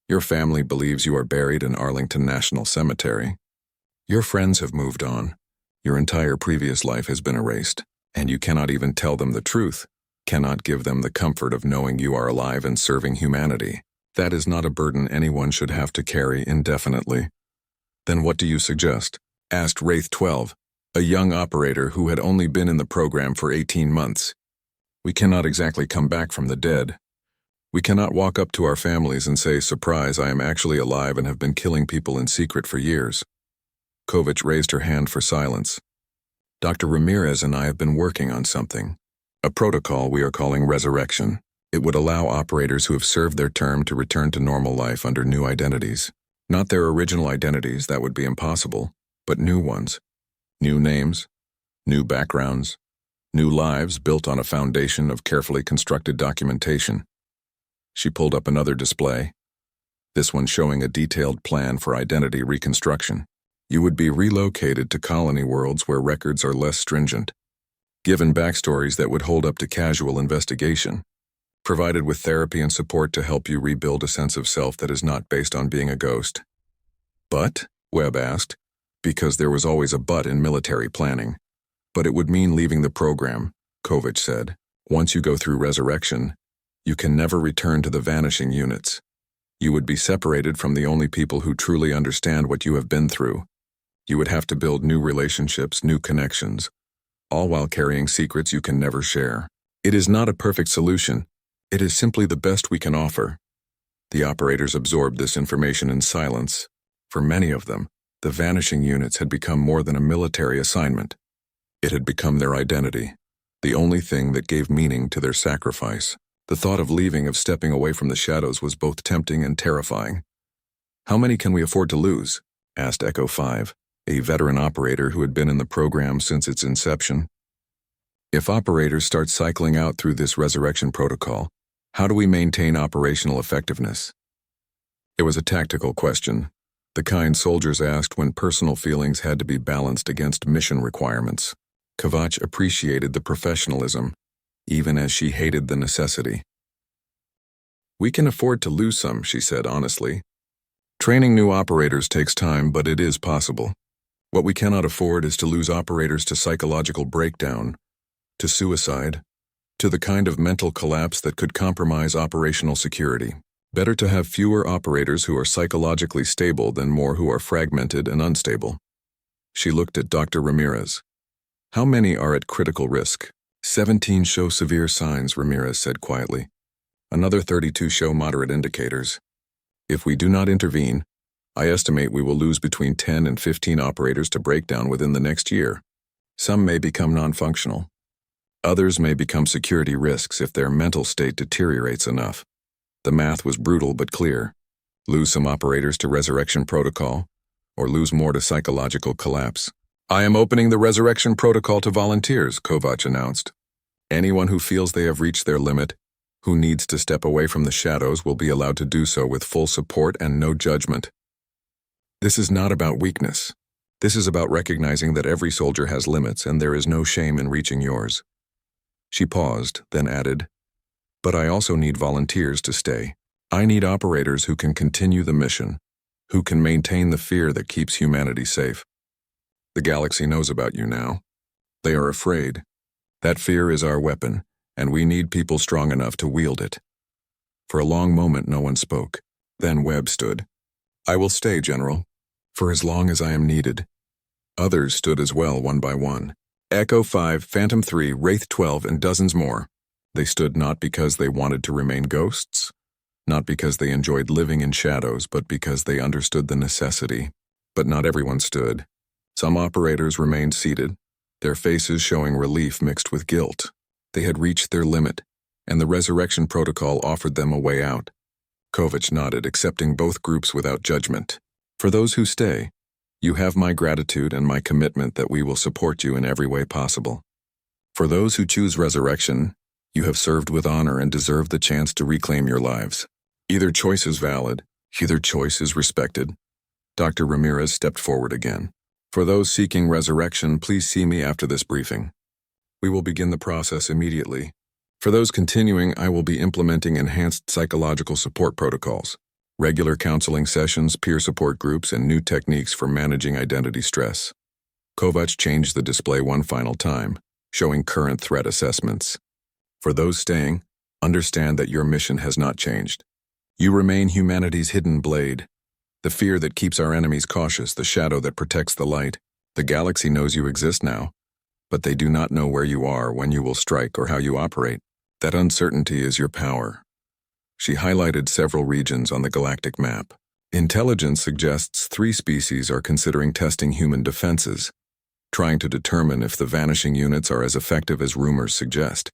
Your family believes you are buried in Arlington National Cemetery. Your friends have moved on. Your entire previous life has been erased, and you cannot even tell them the truth, cannot give them the comfort of knowing you are alive and serving humanity. That is not a burden anyone should have to carry indefinitely." "Then what do you suggest?" asked Wraith 12, a young operator who had only been in the program for 18 months. "We cannot exactly come back from the dead. We cannot walk up to our families and say, 'Surprise, I am actually alive and have been killing people in secret for years.' Kovac raised her hand for silence. Dr. Ramirez and I have been working on something. A protocol we are calling Resurrection. It would allow operators who have served their term to return to normal life under new identities. Not their original identities, that would be impossible, but new ones. New names, new backgrounds, new lives built on a foundation of carefully constructed documentation. She pulled up another display, this one showing a detailed plan for identity reconstruction. You would be relocated to colony worlds where records are less stringent, given backstories that would hold up to casual investigation, provided with therapy and support to help you rebuild a sense of self that is not based on being a ghost. But, Webb asked, because there was always a but in military planning. But it would mean leaving the program, Kovac said. Once you go through Resurrection, you can never return to the Vanishing units. You would be separated from the only people who truly understand what you have been through. You would have to build new relationships, new connections, all while carrying secrets you can never share. It is not a perfect solution. It is simply the best we can offer. The operators absorbed this information in silence. For many of them, the Vanishing units had become more than a military assignment. It had become their identity, the only thing that gave meaning to their sacrifice. The thought of stepping away from the shadows was both tempting and terrifying. How many can we afford to lose? Asked Echo 5, a veteran operator who had been in the program since its inception. If operators start cycling out through this resurrection protocol, how do we maintain operational effectiveness? It was a tactical question, the kind soldiers asked when personal feelings had to be balanced against mission requirements. Kovac appreciated the professionalism, even as she hated the necessity. We can afford to lose some, she said honestly. Training new operators takes time, but it is possible. What we cannot afford is to lose operators to psychological breakdown, to suicide, to the kind of mental collapse that could compromise operational security. Better to have fewer operators who are psychologically stable than more who are fragmented and unstable. She looked at Dr. Ramirez. How many are at critical risk? 17 show severe signs, Ramirez said quietly. Another 32 show moderate indicators. If we do not intervene, I estimate we will lose between 10 and 15 operators to breakdown within the next year. Some may become non-functional. Others may become security risks if their mental state deteriorates enough. The math was brutal but clear. Lose some operators to Resurrection Protocol, or lose more to psychological collapse. I am opening the Resurrection Protocol to volunteers, Kovac announced. Anyone who feels they have reached their limit, who needs to step away from the shadows, will be allowed to do so with full support and no judgment. This is not about weakness. This is about recognizing that every soldier has limits and there is no shame in reaching yours. She paused, then added, but I also need volunteers to stay. I need operators who can continue the mission, who can maintain the fear that keeps humanity safe. The galaxy knows about you now. They are afraid. That fear is our weapon, and we need people strong enough to wield it. For a long moment no one spoke. Then Webb stood. I will stay, General, for as long as I am needed. Others stood as well, one by one. Echo 5, Phantom 3, Wraith 12, and dozens more. They stood not because they wanted to remain ghosts, not because they enjoyed living in shadows, but because they understood the necessity. But not everyone stood. Some operators remained seated, their faces showing relief mixed with guilt. They had reached their limit, and the Resurrection Protocol offered them a way out. Kovac nodded, accepting both groups without judgment. For those who stay, you have my gratitude and my commitment that we will support you in every way possible. For those who choose Resurrection, you have served with honor and deserve the chance to reclaim your lives. Either choice is valid, either choice is respected. Dr. Ramirez stepped forward again. For those seeking resurrection, please see me after this briefing. We will begin the process immediately. For those continuing, I will be implementing enhanced psychological support protocols, regular counseling sessions, peer support groups, and new techniques for managing identity stress. Kovac changed the display one final time, showing current threat assessments. For those staying, understand that your mission has not changed. You remain humanity's hidden blade, the fear that keeps our enemies cautious, the shadow that protects the light. The galaxy knows you exist now, but they do not know where you are, when you will strike, or how you operate. That uncertainty is your power. She highlighted several regions on the galactic map. Intelligence suggests 3 species are considering testing human defenses, trying to determine if the vanishing units are as effective as rumors suggest.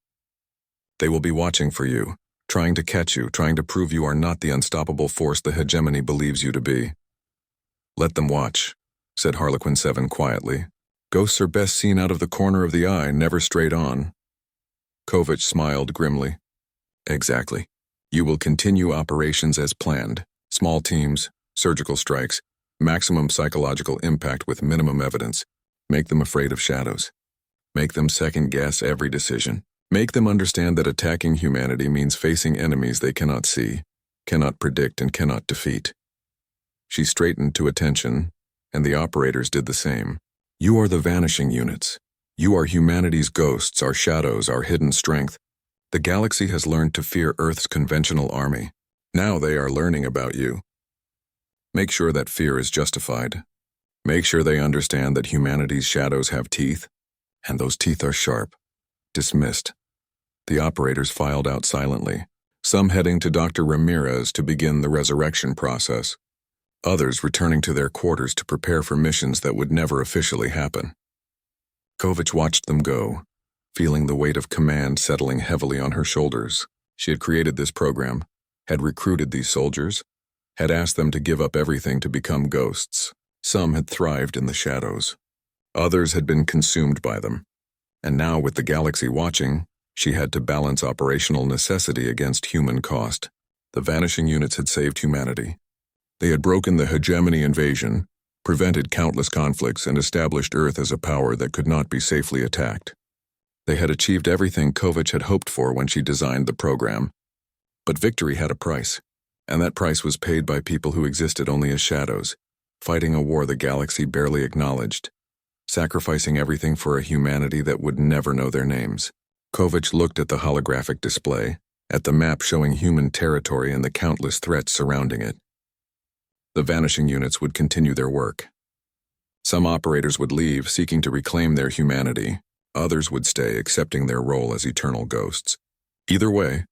They will be watching for you, trying to catch you, trying to prove you are not the unstoppable force the hegemony believes you to be. Let them watch, said Harlequin 7 quietly. Ghosts are best seen out of the corner of the eye, never straight on. Kovach smiled grimly. Exactly. You will continue operations as planned. Small teams, surgical strikes, maximum psychological impact with minimum evidence. Make them afraid of shadows. Make them second-guess every decision. Make them understand that attacking humanity means facing enemies they cannot see, cannot predict, and cannot defeat. She straightened to attention, and the operators did the same. You are the vanishing units. You are humanity's ghosts, our shadows, our hidden strength. The galaxy has learned to fear Earth's conventional army. Now they are learning about you. Make sure that fear is justified. Make sure they understand that humanity's shadows have teeth, and those teeth are sharp. Dismissed. The operators filed out silently, some heading to Dr. Ramirez to begin the resurrection process, others returning to their quarters to prepare for missions that would never officially happen. Kovach watched them go, feeling the weight of command settling heavily on her shoulders. She had created this program, had recruited these soldiers, had asked them to give up everything to become ghosts. Some had thrived in the shadows. Others had been consumed by them. And now, with the galaxy watching, she had to balance operational necessity against human cost. The vanishing units had saved humanity. They had broken the hegemony invasion, prevented countless conflicts, and established Earth as a power that could not be safely attacked. They had achieved everything Kovach had hoped for when she designed the program. But victory had a price, and that price was paid by people who existed only as shadows, fighting a war the galaxy barely acknowledged, sacrificing everything for a humanity that would never know their names. Kovach looked at the holographic display, at the map showing human territory and the countless threats surrounding it. The vanishing units would continue their work. Some operators would leave, seeking to reclaim their humanity. Others would stay, accepting their role as eternal ghosts. Either way,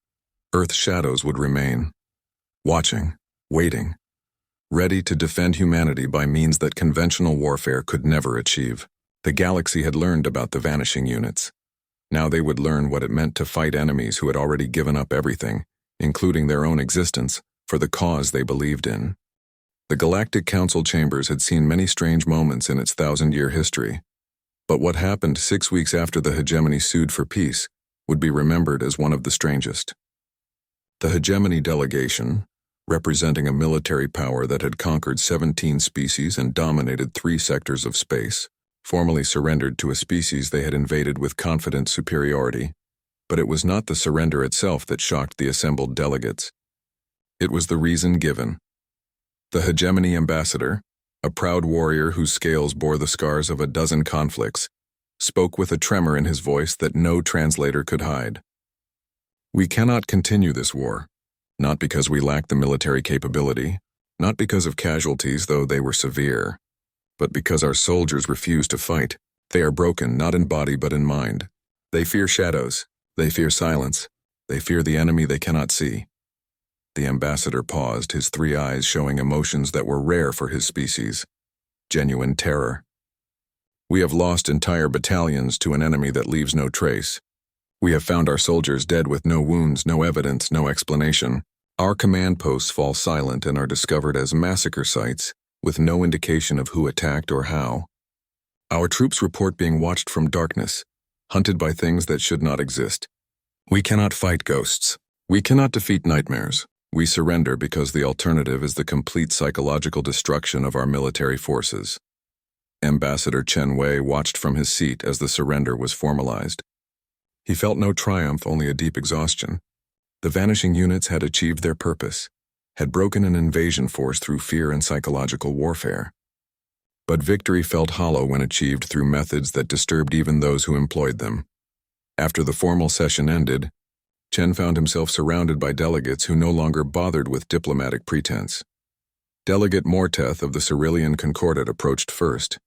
Earth's shadows would remain, watching, waiting, ready to defend humanity by means that conventional warfare could never achieve. The galaxy had learned about the vanishing units. Now they would learn what it meant to fight enemies who had already given up everything, including their own existence, for the cause they believed in. The Galactic Council chambers had seen many strange moments in its 1,000-year history, but what happened 6 weeks after the hegemony sued for peace would be remembered as one of the strangest. The hegemony delegation, representing a military power that had conquered 17 species and dominated 3 sectors of space, formally surrendered to a species they had invaded with confident superiority, but it was not the surrender itself that shocked the assembled delegates. It was the reason given. The hegemony ambassador, a proud warrior whose scales bore the scars of a dozen conflicts, spoke with a tremor in his voice that no translator could hide. We cannot continue this war, not because we lack the military capability, not because of casualties, though they were severe, but because our soldiers refuse to fight. They are broken, not in body but in mind. They fear shadows. They fear silence. They fear the enemy they cannot see. The ambassador paused, his 3 eyes showing emotions that were rare for his species. Genuine terror. We have lost entire battalions to an enemy that leaves no trace. We have found our soldiers dead with no wounds, no evidence, no explanation. Our command posts fall silent and are discovered as massacre sites, with no indication of who attacked or how. Our troops report being watched from darkness, hunted by things that should not exist. We cannot fight ghosts. We cannot defeat nightmares. We surrender because the alternative is the complete psychological destruction of our military forces. Ambassador Chen Wei watched from his seat as the surrender was formalized. He felt no triumph, only a deep exhaustion. The vanishing units had achieved their purpose, had broken an invasion force through fear and psychological warfare. But victory felt hollow when achieved through methods that disturbed even those who employed them. After the formal session ended, Chen found himself surrounded by delegates who no longer bothered with diplomatic pretense. Delegate Morteth of the Cerulean Concordat approached first,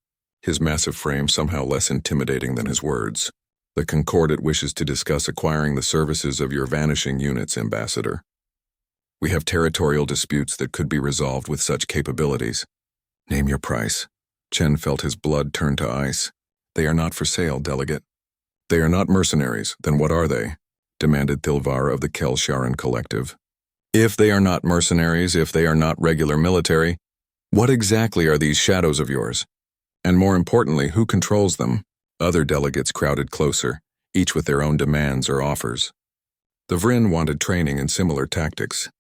his massive frame somehow less intimidating than his words. The Concordat wishes to discuss acquiring the services of your vanishing units, Ambassador. We have territorial disputes that could be resolved with such capabilities. Name your price. Chen felt his blood turn to ice. They are not for sale, delegate. They are not mercenaries, then what are they? Demanded Thilvar of the Kelsharan Collective. If they are not mercenaries, if they are not regular military, what exactly are these shadows of yours? And more importantly, who controls them? Other delegates crowded closer, each with their own demands or offers. The Vryn wanted training in similar tactics.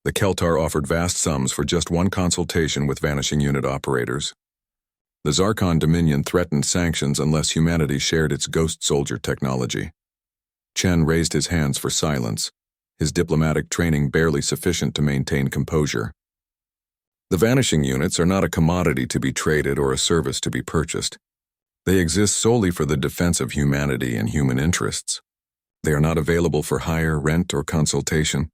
The Keltar offered vast sums for just one consultation with Vanishing unit operators. The Zarkon Dominion threatened sanctions unless humanity shared its ghost soldier technology. Chen raised his hands for silence, his diplomatic training barely sufficient to maintain composure. The Vanishing units are not a commodity to be traded or a service to be purchased. They exist solely for the defense of humanity and human interests. They are not available for hire, rent, or consultation,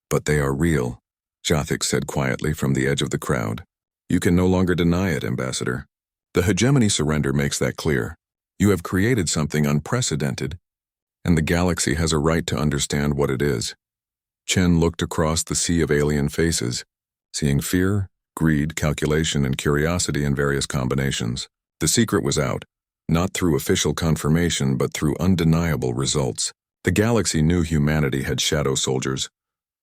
but they are real, Jothic said quietly from the edge of the crowd. You can no longer deny it, Ambassador. The hegemony surrender makes that clear. You have created something unprecedented, and the galaxy has a right to understand what it is. Chen looked across the sea of alien faces, seeing fear, greed, calculation, and curiosity in various combinations. The secret was out, not through official confirmation but through undeniable results. The galaxy knew humanity had shadow soldiers,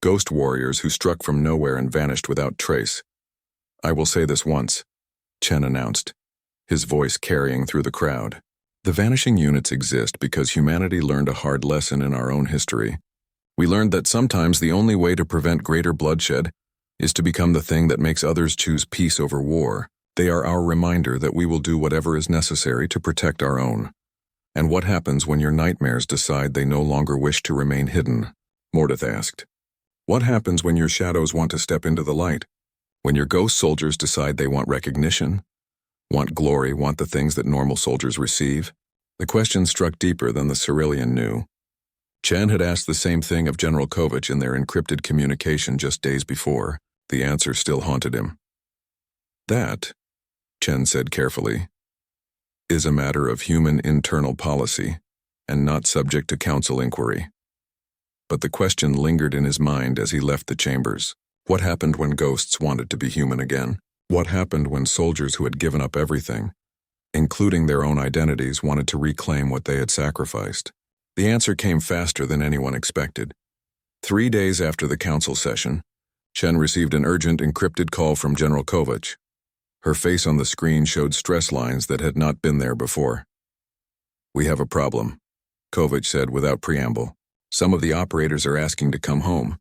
ghost warriors who struck from nowhere and vanished without trace. I will say this once, Chen announced, his voice carrying through the crowd. The Vanishing units exist because humanity learned a hard lesson in our own history. We learned that sometimes the only way to prevent greater bloodshed is to become the thing that makes others choose peace over war. They are our reminder that we will do whatever is necessary to protect our own. And what happens when your nightmares decide they no longer wish to remain hidden? Mordeth asked. What happens when your shadows want to step into the light? When your ghost soldiers decide they want recognition? Want glory, want the things that normal soldiers receive? The question struck deeper than the Cerulean knew. Chen had asked the same thing of General Kovach in their encrypted communication just days before. The answer still haunted him. That, Chen said carefully, is a matter of human internal policy and not subject to council inquiry. But the question lingered in his mind as he left the chambers. What happened when ghosts wanted to be human again? What happened when soldiers who had given up everything, including their own identities, wanted to reclaim what they had sacrificed? The answer came faster than anyone expected. 3 days after the council session, Chen received an urgent encrypted call from General Kovach. Her face on the screen showed stress lines that had not been there before. We have a problem, Kovach said without preamble. Some of the operators are asking to come home,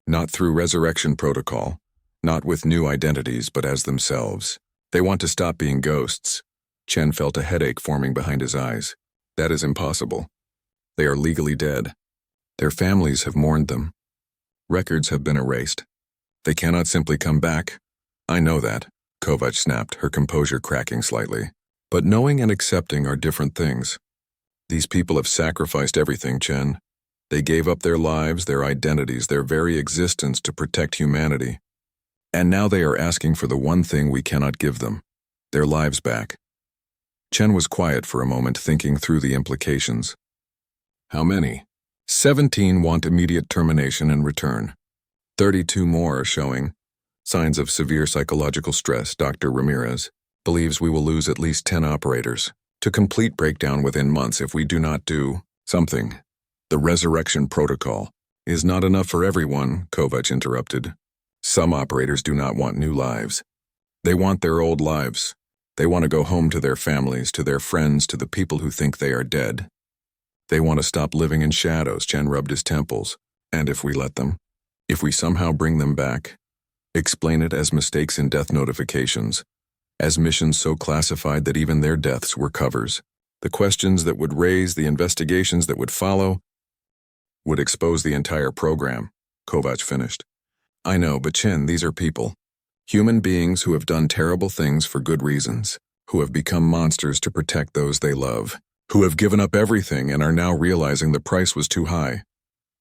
not through resurrection protocol, not with new identities, but as themselves. They want to stop being ghosts. Chen felt a headache forming behind his eyes. That is impossible. They are legally dead. Their families have mourned them. Records have been erased. They cannot simply come back. I know that, Kovach snapped, her composure cracking slightly. But knowing and accepting are different things. These people have sacrificed everything, Chen. They gave up their lives, their identities, their very existence to protect humanity. And now they are asking for the one thing we cannot give them, their lives back. Chen was quiet for a moment, thinking through the implications. How many? 17 want immediate termination and return. 32 more are showing signs of severe psychological stress. Dr. Ramirez believes we will lose at least 10 operators to complete breakdown within months if we do not do something. The resurrection protocol is not enough for everyone, Kovach interrupted. Some operators do not want new lives. They want their old lives. They want to go home to their families, to their friends, to the people who think they are dead. They want to stop living in shadows. Chen rubbed his temples. And if we let them, if we somehow bring them back, explain it as mistakes in death notifications, as missions so classified that even their deaths were covers. The questions that would raise, the investigations that would follow, would expose the entire program, Kovach finished. I know, but Chen, these are people. Human beings who have done terrible things for good reasons, who have become monsters to protect those they love, who have given up everything and are now realizing the price was too high.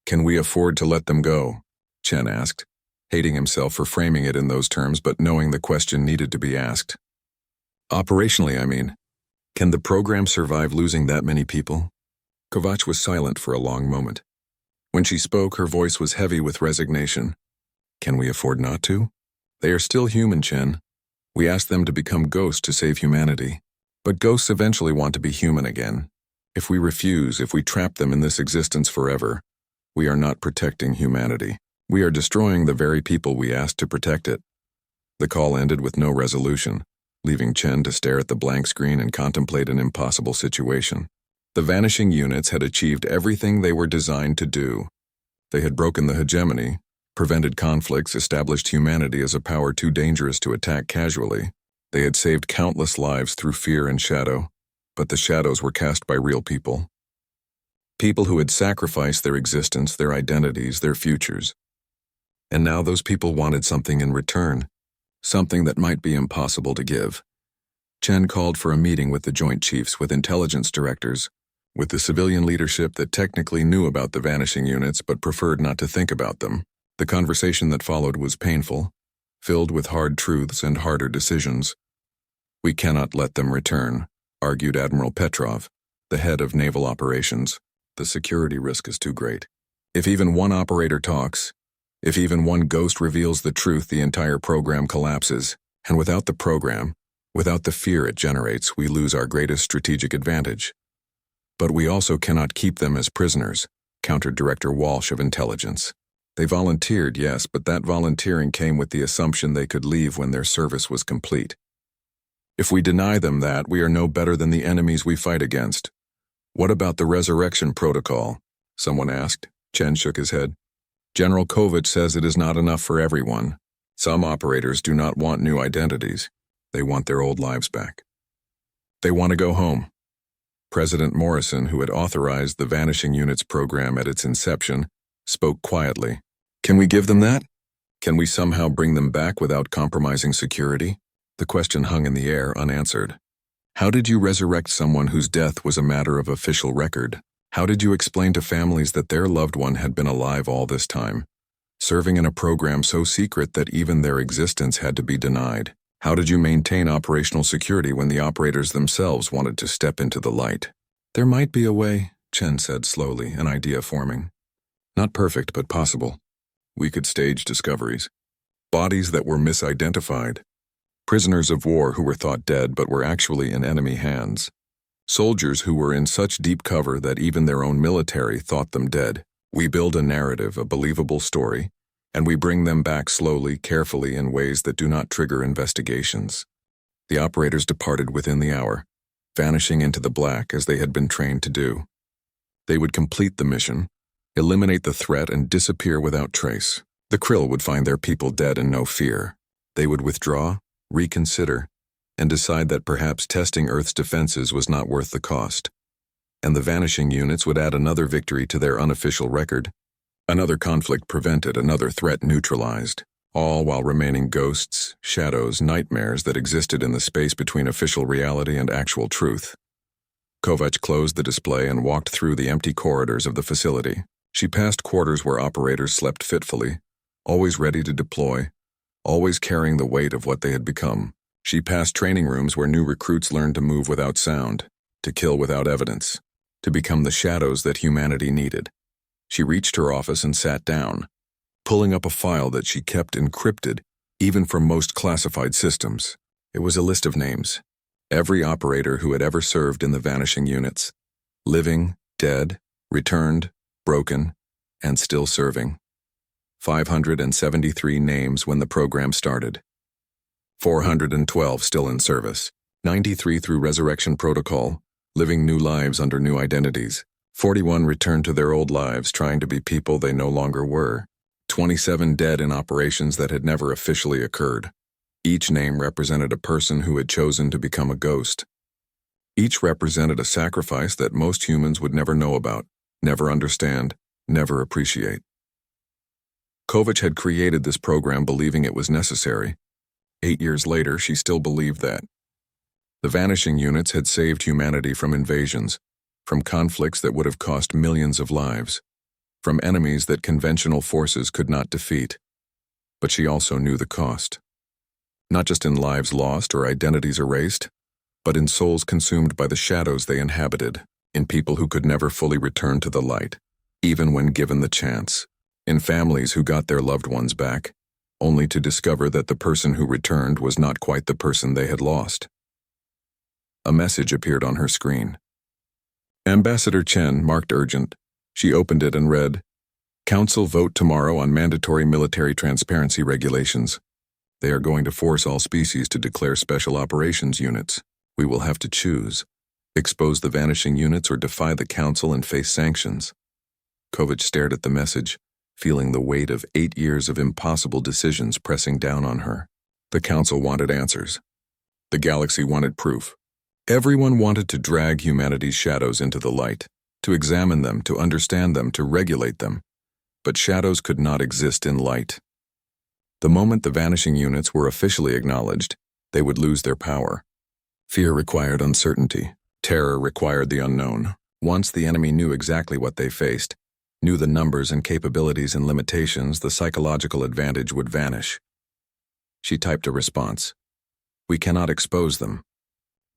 Can we afford to let them go? Chen asked, hating himself for framing it in those terms but knowing the question needed to be asked. Operationally, I mean. Can the program survive losing that many people? Kovach was silent for a long moment. When she spoke, her voice was heavy with resignation. Can we afford not to? They are still human, Chen. We asked them to become ghosts to save humanity. But ghosts eventually want to be human again. If we refuse, if we trap them in this existence forever, we are not protecting humanity. We are destroying the very people we asked to protect it. The call ended with no resolution, leaving Chen to stare at the blank screen and contemplate an impossible situation. The vanishing units had achieved everything they were designed to do. They had broken the hegemony, prevented conflicts, established humanity as a power too dangerous to attack casually. They had saved countless lives through fear and shadow, but the shadows were cast by real people. People who had sacrificed their existence, their identities, their futures. And now those people wanted something in return, something that might be impossible to give. Chen called for a meeting with the Joint Chiefs, with intelligence directors, with the civilian leadership that technically knew about the vanishing units but preferred not to think about them. The conversation that followed was painful, filled with hard truths and harder decisions. "We cannot let them return," argued Admiral Petrov, the head of naval operations. "The security risk is too great. If even one operator talks, if even one ghost reveals the truth, the entire program collapses. And without the program, without the fear it generates, we lose our greatest strategic advantage. But we also cannot keep them as prisoners," countered Director Walsh of Intelligence. "They volunteered, yes, but that volunteering came with the assumption they could leave when their service was complete. If we deny them that, we are no better than the enemies we fight against." "What about the resurrection protocol?" someone asked. Chen shook his head. "General Kovach says it is not enough for everyone. Some operators do not want new identities. They want their old lives back. They want to go home." President Morrison, who had authorized the Vanishing Units program at its inception, spoke quietly. "Can we give them that? Can we somehow bring them back without compromising security?" The question hung in the air unanswered. How did you resurrect someone whose death was a matter of official record? How did you explain to families that their loved one had been alive all this time, serving in a program so secret that even their existence had to be denied? How did you maintain operational security when the operators themselves wanted to step into the light? "There might be a way," Chen said slowly, an idea forming. "Not perfect, but possible. We could stage discoveries. Bodies that were misidentified. Prisoners of war who were thought dead but were actually in enemy hands. Soldiers who were in such deep cover that even their own military thought them dead. We build a narrative, a believable story, and we bring them back slowly, carefully, in ways that do not trigger investigations." The operators departed within the hour, vanishing into the black as they had been trained to do. They would complete the mission, eliminate the threat, and disappear without trace. The Krill would find their people dead and no fear. They would withdraw, reconsider, and decide that perhaps testing Earth's defenses was not worth the cost. And the vanishing units would add another victory to their unofficial record, another conflict prevented, another threat neutralized, all while remaining ghosts, shadows, nightmares that existed in the space between official reality and actual truth. Kovach closed the display and walked through the empty corridors of the facility. She passed quarters where operators slept fitfully, always ready to deploy, always carrying the weight of what they had become. She passed training rooms where new recruits learned to move without sound, to kill without evidence, to become the shadows that humanity needed. She reached her office and sat down, pulling up a file that she kept encrypted, even from most classified systems. It was a list of names. Every operator who had ever served in the vanishing units. Living, dead, returned, broken, and still serving. 573 names when the program started. 412 still in service. 93 through resurrection protocol, living new lives under new identities. 41 returned to their old lives, trying to be people they no longer were. 27 dead in operations that had never officially occurred. Each name represented a person who had chosen to become a ghost. Each represented a sacrifice that most humans would never know about, never understand, never appreciate. Kovach had created this program believing it was necessary. 8 years later, she still believed that. The vanishing units had saved humanity from invasions, from conflicts that would have cost millions of lives, from enemies that conventional forces could not defeat. But she also knew the cost. Not just in lives lost or identities erased, but in souls consumed by the shadows they inhabited, in people who could never fully return to the light, even when given the chance, in families who got their loved ones back, only to discover that the person who returned was not quite the person they had lost. A message appeared on her screen. Ambassador Chen, marked urgent. She opened it and read, "Council vote tomorrow on mandatory military transparency regulations. They are going to force all species to declare special operations units. We will have to choose. Expose the vanishing units or defy the Council and face sanctions." Kovach stared at the message, feeling the weight of 8 years of impossible decisions pressing down on her. The Council wanted answers. The galaxy wanted proof. Everyone wanted to drag humanity's shadows into the light, to examine them, to understand them, to regulate them. But shadows could not exist in light. The moment the vanishing units were officially acknowledged, they would lose their power. Fear required uncertainty. Terror required the unknown. Once the enemy knew exactly what they faced, knew the numbers and capabilities and limitations, the psychological advantage would vanish. She typed a response. "We cannot expose them.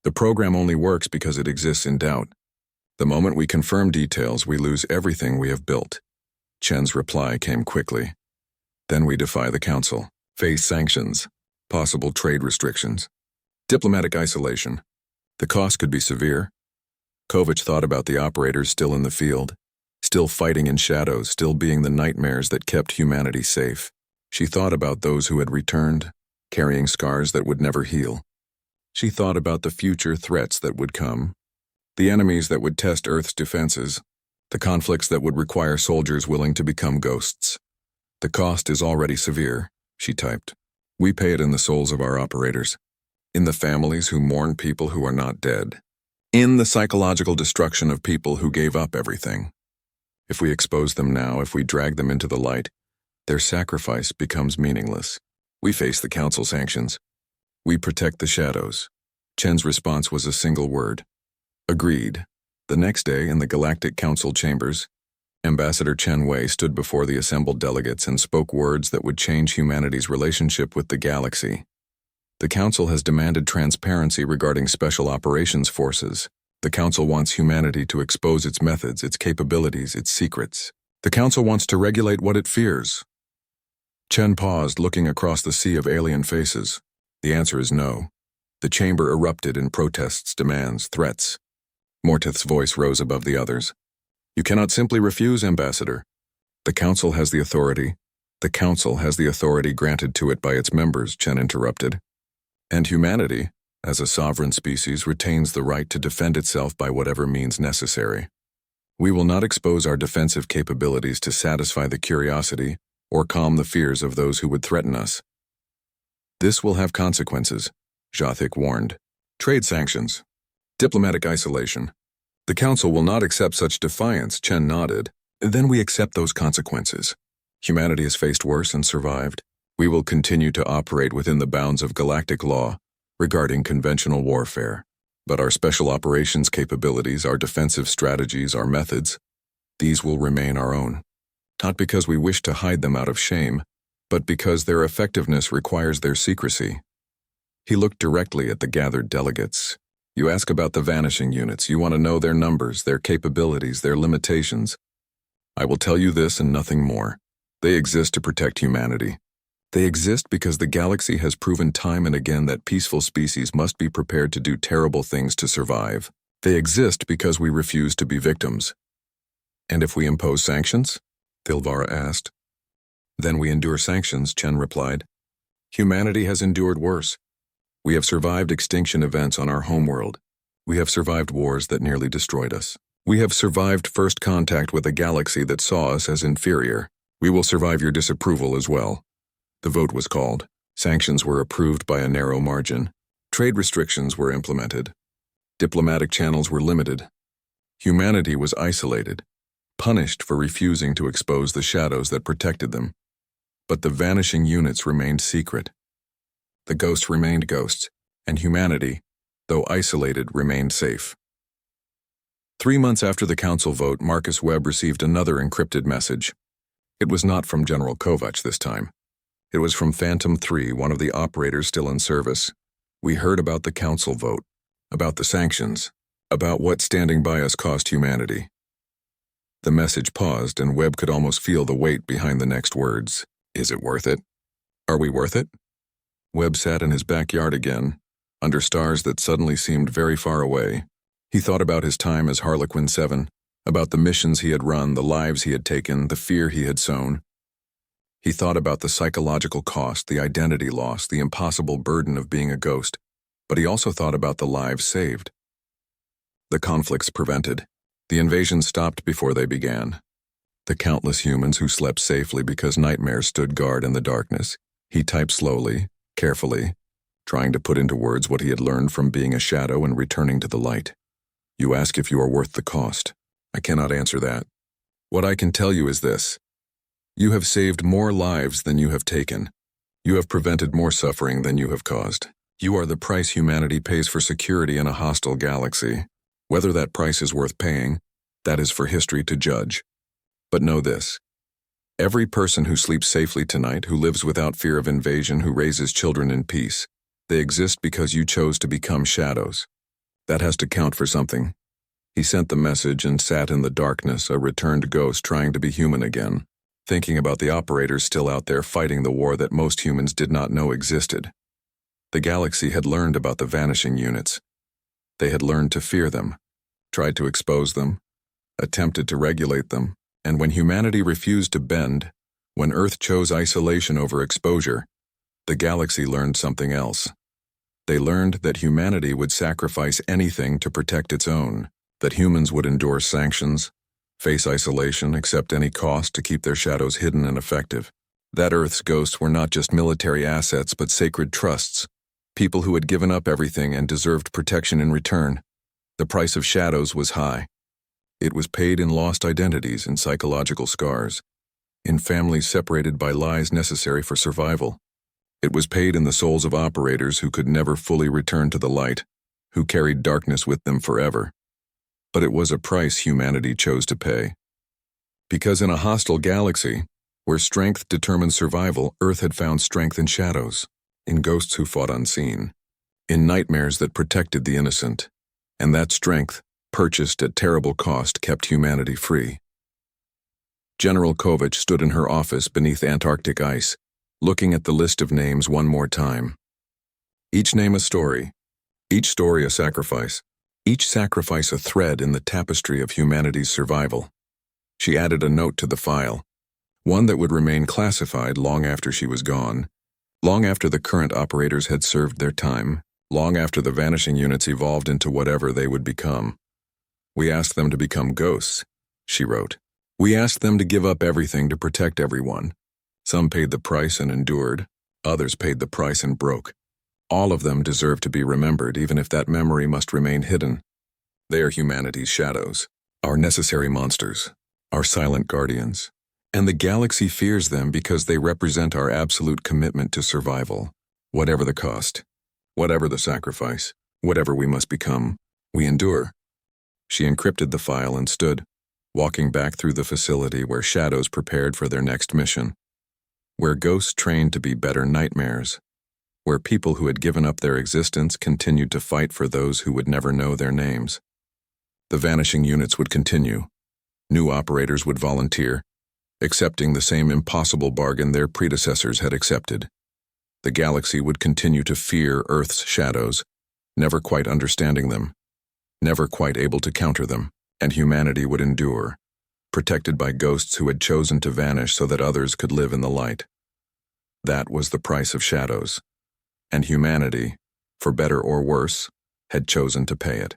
The program only works because it exists in doubt. The moment we confirm details, we lose everything we have built." Chen's reply came quickly. "Then we defy the Council, face sanctions, possible trade restrictions, diplomatic isolation. The cost could be severe." Kovach thought about the operators still in the field, still fighting in shadows, still being the nightmares that kept humanity safe. She thought about those who had returned, carrying scars that would never heal. She thought about the future threats that would come, the enemies that would test Earth's defenses, the conflicts that would require soldiers willing to become ghosts. "The cost is already severe," she typed. "We pay it in the souls of our operators, in the families who mourn people who are not dead, in the psychological destruction of people who gave up everything. If we expose them now, if we drag them into the light, their sacrifice becomes meaningless. We face the Council sanctions. We protect the shadows." Chen's response was a single word. "Agreed." The next day, in the Galactic Council chambers, Ambassador Chen Wei stood before the assembled delegates and spoke words that would change humanity's relationship with the galaxy. "The Council has demanded transparency regarding Special Operations Forces. The Council wants humanity to expose its methods, its capabilities, its secrets. The Council wants to regulate what it fears." Chen paused, looking across the sea of alien faces. "The answer is no." The chamber erupted in protests, demands, threats. Mortith's voice rose above the others. "You cannot simply refuse, Ambassador. The Council has the authority. The Council has the authority granted to it by its members," Chen interrupted. "And humanity, as a sovereign species, retains the right to defend itself by whatever means necessary. We will not expose our defensive capabilities to satisfy the curiosity or calm the fears of those who would threaten us. This will have consequences," Jothic warned. "Trade sanctions. Diplomatic isolation. The Council will not accept such defiance," Chen nodded. "Then we accept those consequences. Humanity has faced worse and survived. We will continue to operate within the bounds of galactic law regarding conventional warfare. But our special operations capabilities, our defensive strategies, our methods, these will remain our own. Not because we wish to hide them out of shame, but because their effectiveness requires their secrecy." He looked directly at the gathered delegates. "You ask about the vanishing units. You want to know their numbers, their capabilities, their limitations. I will tell you this and nothing more. They exist to protect humanity. They exist because the galaxy has proven time and again that peaceful species must be prepared to do terrible things to survive. They exist because we refuse to be victims." "And if we impose sanctions?" Thilvara asked. "Then we endure sanctions," Chen replied. "Humanity has endured worse. We have survived extinction events on our homeworld. We have survived wars that nearly destroyed us. We have survived first contact with a galaxy that saw us as inferior. We will survive your disapproval as well." The vote was called. Sanctions were approved by a narrow margin. Trade restrictions were implemented. Diplomatic channels were limited. Humanity was isolated, punished for refusing to expose the shadows that protected them. But the vanishing units remained secret. The ghosts remained ghosts, and humanity, though isolated, remained safe. 3 months after the Council vote, Marcus Webb received another encrypted message. It was not from General Kovach this time. It was from Phantom 3, one of the operators still in service. "We heard about the Council vote, about the sanctions, about what standing by us cost humanity." The message paused, and Webb could almost feel the weight behind the next words. "Is it worth it? Are we worth it? Webb sat in his backyard again, under stars that suddenly seemed very far away. He thought about his time as Harlequin 7, about the missions he had run, the lives he had taken, the fear he had sown. He thought about the psychological cost, the identity loss, the impossible burden of being a ghost, but he also thought about the lives saved. The conflicts prevented. The invasions stopped before they began. The countless humans who slept safely because nightmares stood guard in the darkness. He typed slowly, carefully, trying to put into words what he had learned from being a shadow and returning to the light. You ask if you are worth the cost. I cannot answer that. What I can tell you is this. You have saved more lives than you have taken. You have prevented more suffering than you have caused. You are the price humanity pays for security in a hostile galaxy. Whether that price is worth paying, that is for history to judge. But know this. Every person who sleeps safely tonight, who lives without fear of invasion, who raises children in peace, they exist because you chose to become shadows. That has to count for something. He sent the message and sat in the darkness, a returned ghost trying to be human again, thinking about the operators still out there fighting the war that most humans did not know existed. The galaxy had learned about the vanishing units. They had learned to fear them, tried to expose them, attempted to regulate them, and when humanity refused to bend, when Earth chose isolation over exposure, the galaxy learned something else. They learned that humanity would sacrifice anything to protect its own, that humans would endure sanctions, face isolation, accept any cost to keep their shadows hidden and effective. That Earth's ghosts were not just military assets but sacred trusts, people who had given up everything and deserved protection in return. The price of shadows was high. It was paid in lost identities and psychological scars, in families separated by lies necessary for survival. It was paid in the souls of operators who could never fully return to the light, who carried darkness with them forever. But it was a price humanity chose to pay. Because in a hostile galaxy, where strength determined survival, Earth had found strength in shadows, in ghosts who fought unseen, in nightmares that protected the innocent, and that strength, purchased at terrible cost, kept humanity free. General Kovach stood in her office beneath Antarctic ice, looking at the list of names one more time. Each name a story, each story a sacrifice, each sacrifice a thread in the tapestry of humanity's survival. She added a note to the file, one that would remain classified long after she was gone, long after the current operators had served their time, long after the vanishing units evolved into whatever they would become. We asked them to become ghosts, she wrote. We asked them to give up everything to protect everyone. Some paid the price and endured, others paid the price and broke. All of them deserve to be remembered, even if that memory must remain hidden. They are humanity's shadows, our necessary monsters, our silent guardians. And the galaxy fears them because they represent our absolute commitment to survival. Whatever the cost, whatever the sacrifice, whatever we must become, we endure. She encrypted the file and stood, walking back through the facility where shadows prepared for their next mission, where ghosts trained to be better nightmares, where people who had given up their existence continued to fight for those who would never know their names. The vanishing units would continue. New operators would volunteer, accepting the same impossible bargain their predecessors had accepted. The galaxy would continue to fear Earth's shadows, never quite understanding them, never quite able to counter them, and humanity would endure, protected by ghosts who had chosen to vanish so that others could live in the light. That was the price of shadows, and humanity, for better or worse, had chosen to pay it.